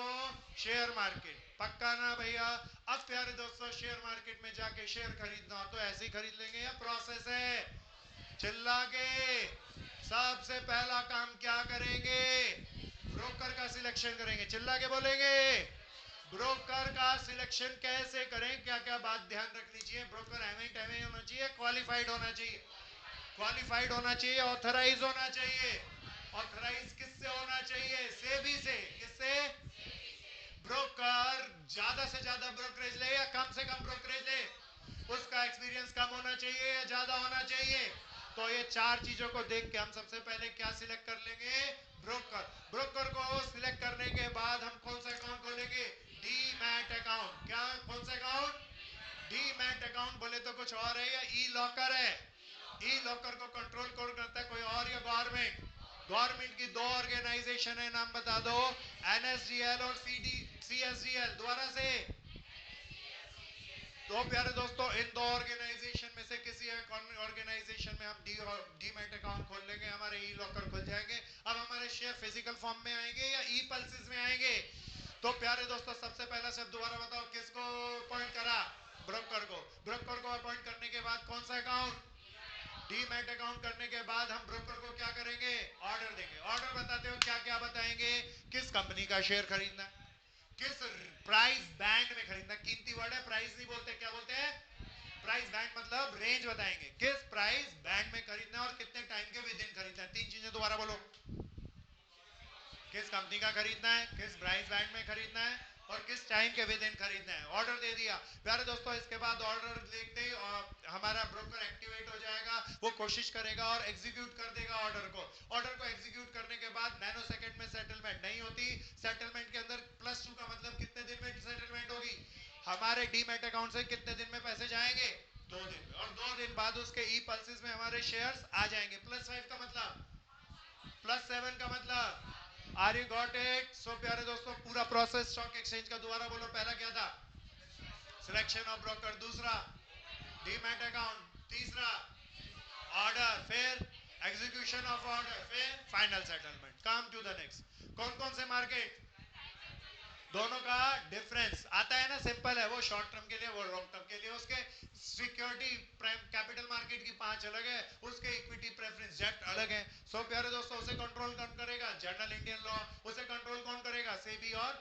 शेयर मार्केट, पक्का ना भैया। अब प्यारे दोस्तों, शेयर मार्केट में जाके शेयर खरीदना हो तो ऐसे ही खरीद लेंगे या प्रोसेस है, चिल्ला के। सबसे पहला काम क्या करेंगे, ब्रोकर का सिलेक्शन करेंगे, चिल्ला के बोलेंगे। ब्रोकर का सिलेक्शन कैसे करें, क्या क्या बात ध्यान रखनी चाहिए, ब्रोकर एमए होना चाहिए, क्वालिफाइड होना चाहिए, क्वालिफाइड होना चाहिए, ऑथराइज होना चाहिए। ऑथराइज किससे होना चाहिए, सेबी से। किससे, ब्रोकर ज्यादा से ज्यादा ब्रोकरेज ले या कम से कम ब्रोकरेज ले, उसका एक्सपीरियंस कम होना चाहिए या ज्यादा होना चाहिए। तो ये चार चीजों को देख के हम सबसे पहले क्या सिलेक्ट कर लेंगे, ब्रोकर। ब्रोकर को सिलेक्ट करने के बाद हम कौन सा अकाउंट खोलेंगे, डीमैट अकाउंट। क्या, कौन सा अकाउंट, डीमैट अकाउंट बोले तो कुछ और है या ई लॉकर है। ई लॉकर को कंट्रोल कौन करता है, कोई और या गवर्नमेंट। गवर्नमेंट की दो ऑर्गेनाइजेशन है, नाम बता दो, एनएसडीएल और सीएसडीएल। दोबारा से, तो प्यारे दोस्तों, इन दो ऑर्गेनाइजेशन में से किसी एक ऑर्गेनाइजेशन में हम डीमैट अकाउंट खोल लेंगे, हमारे ई लॉकर खुल जाएंगे। अब हमारे शेयर फिजिकल फॉर्म में आएंगे या ई पल्सेस में आएंगे। तो प्यारे दोस्तों, सबसे पहला शब्द दोबारा बताओ, किसको अपॉइंट करा, ब्रोकर को। ब्रोकर को अपॉइंट करने के बाद कौन सा अकाउंट, डीमैट अकाउंट करने के बाद हम ब्रोकर को क्या करेंगे, ऑर्डर देंगे। ऑर्डर बताते हो क्या क्या बताएंगे, किस कंपनी का शेयर खरीदना है, किस प्राइस बैंड में खरीदना, कीमती वर्ड है, प्राइस नहीं बोलते, क्या बोलते हैं, प्राइस बैंड मतलब रेंज बताएंगे, किस प्राइस बैंड में खरीदना है और कितने टाइम के विद इन खरीदना है। तीन चीजें दोबारा बोलो, किस कंपनी का खरीदना है, किस प्राइस बैंड में खरीदना है, और किस टाइम के विद इन खरीदना है। ऑर्डर दे दिया प्यारे दोस्तों, इसके बाद ऑर्डर देखते ही हमारा ब्रोकर एक्टिवेट हो जाएगा, वो कोशिश करेगा और एग्जीक्यूट कर देगा ऑर्डर को। ऑर्डर को एग्जीक्यूट करने के बाद नैनो सेकंड में सेटलमेंट नहीं होती। सेटलमेंट के अंदर +2 का मतलब कितने दिन में सेटलमेंट होगी, हमारे डीमैट अकाउंट से कितने दिन में पैसे जाएंगे, 2 दिन में, और 2 दिन बाद उसके ई पल्सेस में हमारे शेयर्स आ जाएंगे। +5 का मतलब, +7 का मतलब, are you got it. So प्यारे दोस्तों पूरा प्रोसेस स्टॉक एक्सचेंज का दोबारा बोलो, पहला क्या था, सिलेक्शन ऑफ ब्रोकर, दूसरा डीमैट अकाउंट, तीसरा ऑर्डर, फिर एग्जीक्यूशन ऑफ ऑर्डर, फिर final settlement. Come to the next. कौन कौन से मार्केट, दोनों का डिफरेंस आता है ना, सिंपल है, वो शॉर्ट टर्म के लिए, वो लॉन्ग टर्म के लिए। उसके सिक्योरिटी कैपिटल मार्केट की 5 अलग है, उसके इक्विटी प्रेफरेंस जेट अलग है। सो प्यारे दोस्तों उसे कंट्रोल कौन करेगा, जनरल इंडियन लॉ। उसे कंट्रोल कौन करेगा, सेबी और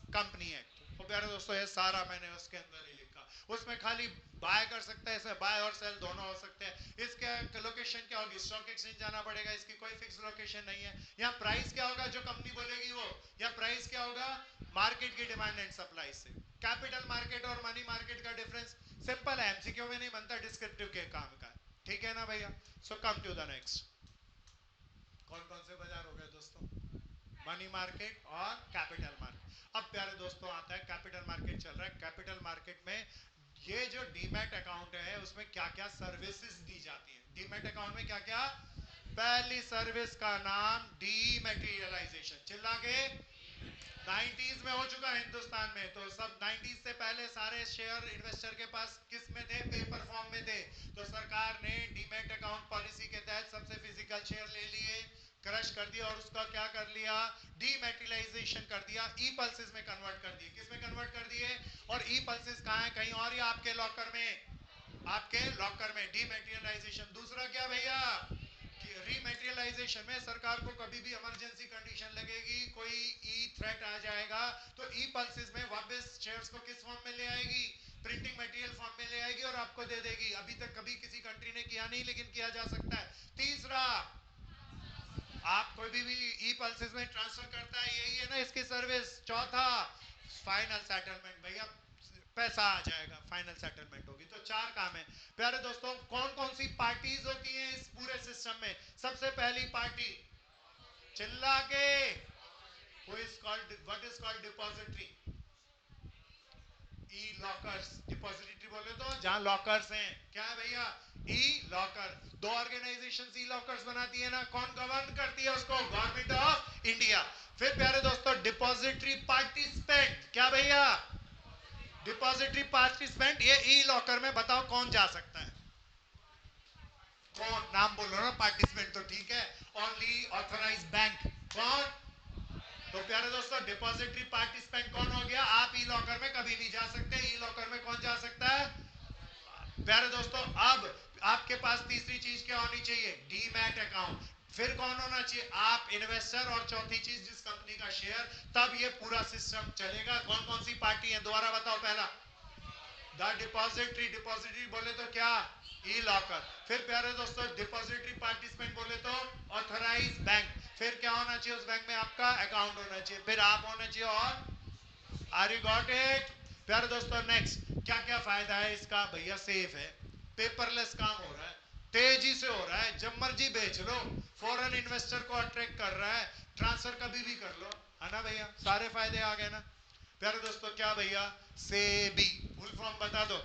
कंपनी एक्ट। तो प्यारे दोस्तों ये सारा मैंने उसके अंदर ही लिखा। उसमें खाली बाय कर सकता है, इसमें बाय और सेल दोनों हो सकते हैं। इसके लोकेशन क्या होगी, स्टॉक एक्सचेंज जाना पड़ेगा, इसकी कोई फिक्स लोकेशन नहीं है। यहाँ प्राइस क्या होगा, जो कंपनी बोलेगी वो। यहाँ प्राइस क्या होगा, मार्केट की डिमांड एंड सप्लाई से। कैपिटल मार्केट और मनी मार्केट का डिफरेंस सिंपल है, एमसीक्यू में नहीं बनता, डिस्क्रिप्टिव के काम का। ठीक है ना भैया। सो कम टू द नेक्स्ट। कौन कौन से बाजार हो गए दोस्तों, मनी मार्केट और कैपिटल मार्केट। अब प्यारे दोस्तों आता है कैपिटल मार्केट चल रहा है। कैपिटल मार्केट में ये जो डीमैट अकाउंट है उसमें क्या क्या सर्विसेज दी जाती है। डीमैट अकाउंट में क्या क्या, पहली सर्विस का नाम डीमैटेरियलाइजेशन। चिल्ला के 90s में हो चुका है हिंदुस्तान में। तो सब 90s से पहले सारे शेयर इन्वेस्टर के पास किस में थे, पेपर फॉर्म में थे। तो सरकार ने डीमैट अकाउंट पॉलिसी के तहत सबसे फिजिकल शेयर ले लिए, क्रश कर दिया और उसका क्या कर लिया, डीमैटेरियलाइजेशन कर दिया, ई पल्सेस में कन्वर्ट कर दिए। किस में कन्वर्ट कर दिए, और ई पल्सेस कहाँ है, कहीं और या आपके लॉकर में, आपके लॉकर में डीमैटेरियलाइजेशन। दूसरा क्या भैया, रीमेटेरियलाइजेशन में सरकार को कभी भी इमरजेंसी कंडीशन लगेगी, कोई ई थ्रेट आ जाएगा, तो ई पल्सेस में वापस शेयर्स को किस फॉर्म में ले आएगी, प्रिंटिंग मटेरियल फॉर्म में ले आएगी और आपको दे देगी। अभी तक कभी किसी कंट्री ने किया नहीं, लेकिन किया जा सकता है। तीसरा, आप कोई भी ई पल्सेस में ट्रांसफर करता है, यही है ना इसकी सर्विस। चौथा, फाइनल सेटलमेंट, भैया पैसा आ जाएगा, फाइनल सेटलमेंट होगी। तो 4 काम है प्यारे दोस्तों। कौन कौन सी पार्टीज होती हैं इस पूरे सिस्टम में, सबसे पहली पार्टी, चिल्ला के, what is called depository, E lockers. Depository बोले तो जहां लॉकर्स हैं, क्या है भैया, ई लॉकर। 2 ऑर्गेनाइजेशन ई लॉकर्स बनाती है ना, कौन गवर्न करती है उसको, गवर्नमेंट ऑफ इंडिया। फिर प्यारे दोस्तों डिपॉजिटरी पार्टिसिपेंट, क्या भैया, डिपॉजिटरी पार्टिसिपेंट, ये ई लॉकर में बताओ कौन जा सकता है, कौन, नाम बोलो ना, पार्टिसिपेंट तो ठीक है, ओनली ऑथराइज्ड बैंक, कौन। तो प्यारे दोस्तों डिपॉजिटरी पार्टिसिपेंट कौन हो गया, आप ई लॉकर में कभी नहीं जा सकते। ई लॉकर में कौन जा सकता है, प्यारे दोस्तों। अब आपके पास तीसरी चीज क्या होनी चाहिए, डीमैट अकाउंट। फिर कौन होना चाहिए, आप इन्वेस्टर, और चौथी चीज जिस कंपनी का शेयर, तब ये पूरा सिस्टम चलेगा। कौन कौन सी पार्टी है, दोबारा बताओ। पहला द डिपॉजिटरी, डिपॉजिटरी बोले तो क्या, ई लॉकर। फिर प्यारे दोस्तों डिपॉजिटरी पार्टिसिपेंट बोले तो ऑथराइज बैंक। फिर क्या होना चाहिए, उस बैंक में आपका अकाउंट होना चाहिए, फिर आप होना चाहिए, और आर यू गॉट इट। प्यारे दोस्तों नेक्स्ट, क्या क्या फायदा है इसका, भैया सेफ है, पेपरलेस काम हो रहा है, तेजी से हो रहा है, जब मर्जी बेच लो, फॉरेन इन्वेस्टर को अट्रैक्ट कर रहा है, ट्रांसफर कभी भी कर लो, है ना भैया, सारे फायदे आ गए ना। प्यारे दोस्तों क्या भैया, सेबी, फुल फॉर्म बता दो,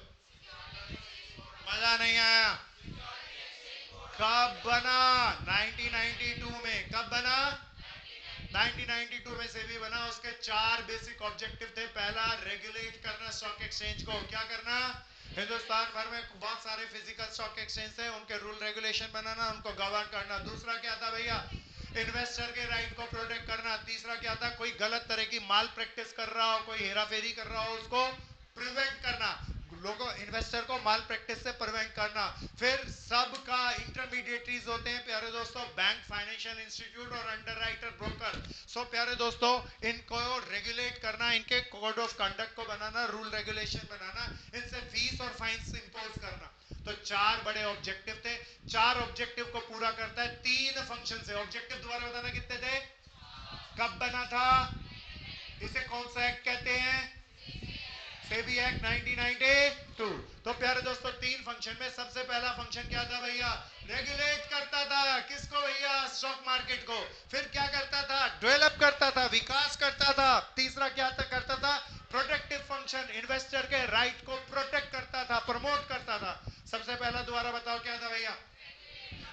मजा नहीं आया। कब बना, 1992 में, कब बना, 1992 में सेबी बना। उसके 4 बेसिक ऑब्जेक्टिव थे। पहला, रेगुलेट करना स्टॉक एक्सचेंज को, क्या करना, हिंदुस्तान भर में बहुत सारे फिजिकल स्टॉक एक्सचेंज थे, उनके रूल रेगुलेशन बनाना, उनको गवर्न करना। दूसरा क्या था भैया, इन्वेस्टर के राइट को प्रोटेक्ट करना। तीसरा क्या था, कोई गलत तरह की माल प्रैक्टिस कर रहा हो, कोई हेराफेरी कर रहा हो, उसको प्रिवेंट करना, लोगों इन्वेस्टर को माल प्रैक्टिस से प्रिवेंट करना। फिर सबका इंटरमीडिएटरीज होते हैं प्यारे दोस्तों, बैंक, फाइनेंशियल इंस्टीट्यूट और अंडरराइटर, ब्रोकर। सो प्यारे दोस्तों इनको रेगुलेट करना, इनके कोड ऑफ कंडक्ट को बनाना, रूल रेगुलेशन बनाना, इनसे फीस और फाइन्स इंपोज करना। तो 4 बड़े ऑब्जेक्टिव थे। 4 ऑब्जेक्टिव को पूरा करता है 3 फंक्शन से। ऑब्जेक्टिव दोबारा बताना कितने थे, कब बना था, इसे कौन सा एक्ट कहते सेबी एक्ट 1992। तो प्यारे दोस्तों, तीन फंक्शन में सबसे पहला फंक्शन क्या था भैया? रेगुलेट करता था। किसको भैया? स्टॉक मार्केट को। फिर क्या करता था? डेवलप करता था, विकास करता था। तीसरा क्या था करता था? प्रोटेक्टिव फंक्शन, इन्वेस्टर के राइट को प्रोटेक्ट करता था, प्रमोट करता था। सबसे पहला दोबारा बताओ क्या था भैया?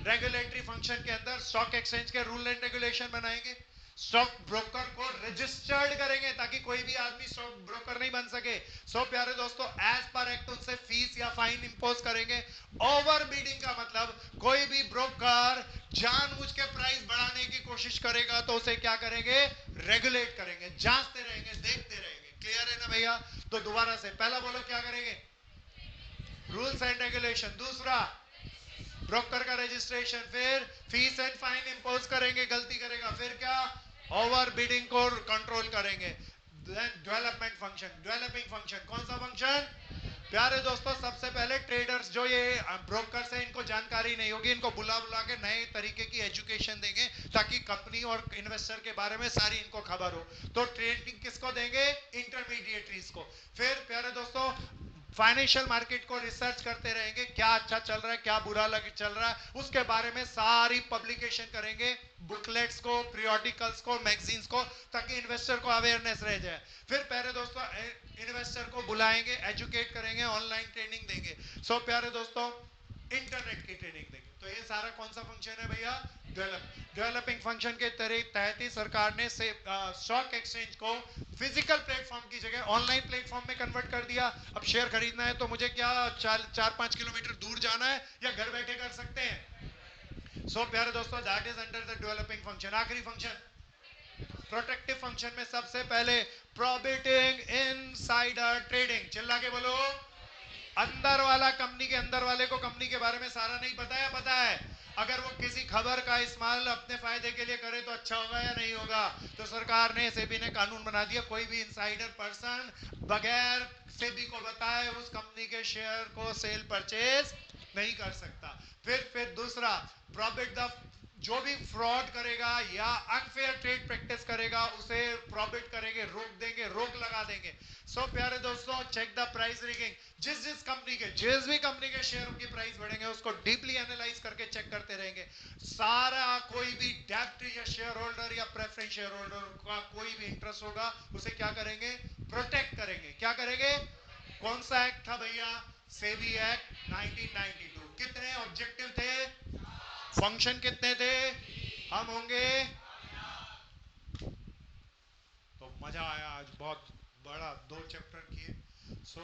रेगुलेटरी फंक्शन के अंदर स्टॉक एक्सचेंज के रूल एंड रेगुलेशन बनाएंगे, स्टॉक ब्रोकर को रजिस्टर्ड करेंगे ताकि कोई भी आदमी स्टॉक ब्रोकर नहीं बन सके। सो प्यारे दोस्तों, एज पर एक्ट उनसे फीस या फाइन इंपोज करेंगे। ओवर बीडिंग का मतलब कोई भी ब्रोकर जानबूझ के प्राइस बढ़ाने की कोशिश करेगा तो उसे क्या करेंगे? रेगुलेट करेंगे, जांचते रहेंगे, देखते रहेंगे। क्लियर है ना भैया? तो दोबारा से पहला बोलो क्या करेंगे? Rules and regulation. दूसरा ब्रोकर का रजिस्ट्रेशन। फिर फीस एंड फाइन इंपोज करेंगे गलती करेगा। फिर क्या? ओवर बिडिंग को कंट्रोल करेंगे। Development function, developing function. कौन सा फंक्शन? प्यारे दोस्तों, सबसे पहले ट्रेडर्स जो ये ब्रोकर्स हैं, इनको जानकारी नहीं होगी, इनको बुला बुला के नए तरीके की एजुकेशन देंगे ताकि कंपनी और इन्वेस्टर के बारे में सारी इनको खबर हो। तो ट्रेनिंग किसको देंगे? इंटरमीडिएटरीज को। फिर प्यारे दोस्तों, फाइनेंशियल मार्केट को रिसर्च करते रहेंगे, क्या अच्छा चल रहा है, क्या बुरा लग चल रहा है, उसके बारे में सारी पब्लिकेशन करेंगे, बुकलेट्स को, पीरियोडिकल्स को, मैगजीन्स को, ताकि इन्वेस्टर को अवेयरनेस रह जाए। फिर प्यारे दोस्तों, इन्वेस्टर को बुलाएंगे, एजुकेट करेंगे, ऑनलाइन ट्रेनिंग देंगे। सो प्यारे दोस्तों, इंटरनेट की ट्रेनिंग देंगे। तो ये सारा कौन सा फंक्शन है भैया? डेवलपिंग फंक्शन के तहत ही सरकार ने स्टॉक एक्सचेंज को फिजिकल प्लेटफॉर्म की जगह ऑनलाइन प्लेटफॉर्म में कन्वर्ट कर दिया। अब शेयर खरीदना है तो मुझे क्या 4-5 किलोमीटर दूर जाना है या घर बैठे कर सकते हैं? सो प्यारे दोस्तों, that is under the developing function. आखिरी फंक्शन प्रोटेक्टिव फंक्शन में सबसे पहले प्रोहिबिटिंग इनसाइडर ट्रेडिंग। चिल्ला के बोलो। अंदर वाला कंपनी के अंदर वाले को कंपनी के बारे में सारा नहीं पता है, पता है। अगर वो किसी खबर का इस्तेमाल अपने फायदे के लिए करे तो अच्छा होगा या नहीं होगा? तो सरकार ने, सेबी ने कानून बना दिया, कोई भी इनसाइडर पर्सन बगैर सेबी को बताए उस कंपनी के शेयर को सेल परचेज नहीं कर सकता। फिर दूसरा, प्रोहिबिट द, जो भी फ्रॉड करेगा या अनफेयर ट्रेड प्रैक्टिस करेगा उसे प्रोहिबिट करेंगे, रोक देंगे, रोक लगा देंगे। सो प्यारे दोस्तों, चेक द प्राइस रिगिंग। जिस भी कंपनी के शेयर की प्राइस बढ़ेंगे उसको डीपली एनालाइज करके चेक करते रहेंगे। सारा कोई भी डेप्ट या शेयर होल्डर या प्रेफरेंस शेयर होल्डर का कोई भी इंटरेस्ट होगा उसे क्या करेंगे? प्रोटेक्ट करेंगे। क्या करेंगे? कौन सा एक्ट था भैया? सेबी एक्ट 1992। कितने ऑब्जेक्टिव थे? फंक्शन कितने थे? हम होंगे। तो मजा आया आज, बहुत बड़ा 2 चैप्टर किए। सो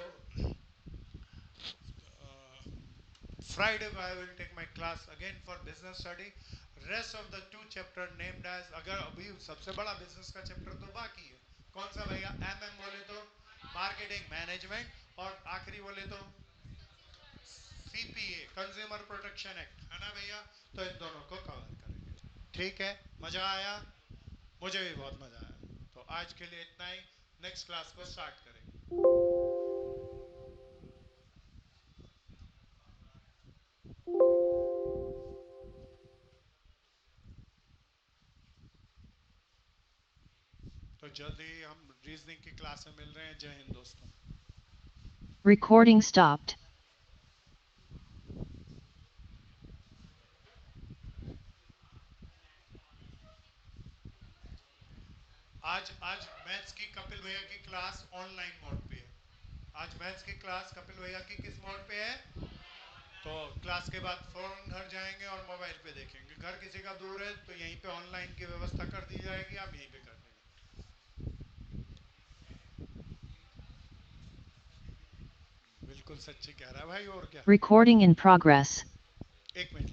फ्राइडे को I will take my class again for business study. Rest of the 2 chapter named as, अगर अभी सबसे बड़ा बिजनेस का चैप्टर तो बाकी है। कौन सा भैया? एमएम बोले तो मार्केटिंग मैनेजमेंट, और आखिरी बोले तो सीपीए, कंज्यूमर प्रोटेक्शन एक्ट, है ना भैया? तो इन दोनों को कवर करेंगे। ठीक है, मजा आया? मुझे भी बहुत मजा आया। तो आज के लिए इतना ही, नेक्स्ट क्लास को स्टार्ट करेंगे। तो जल्दी हम रीजनिंग की क्लास में मिल रहे हैं। जय हिंद दोस्तों। Recording stopped. आज आज मैथ्स की कपिल भैया की क्लास ऑनलाइन मोड पे है। आज मैथ्स की क्लास कपिल भैया की किस मोड पे है? तो क्लास के बाद फौरन घर जाएंगे और मोबाइल पे देखेंगे। घर किसी का दूर है तो यहीं पे ऑनलाइन की व्यवस्था कर दी जाएगी, आप यहीं पे कर देंगे। बिल्कुल सच्ची कह रहा है भाई, और क्या। Recording in progress. 1 मिनट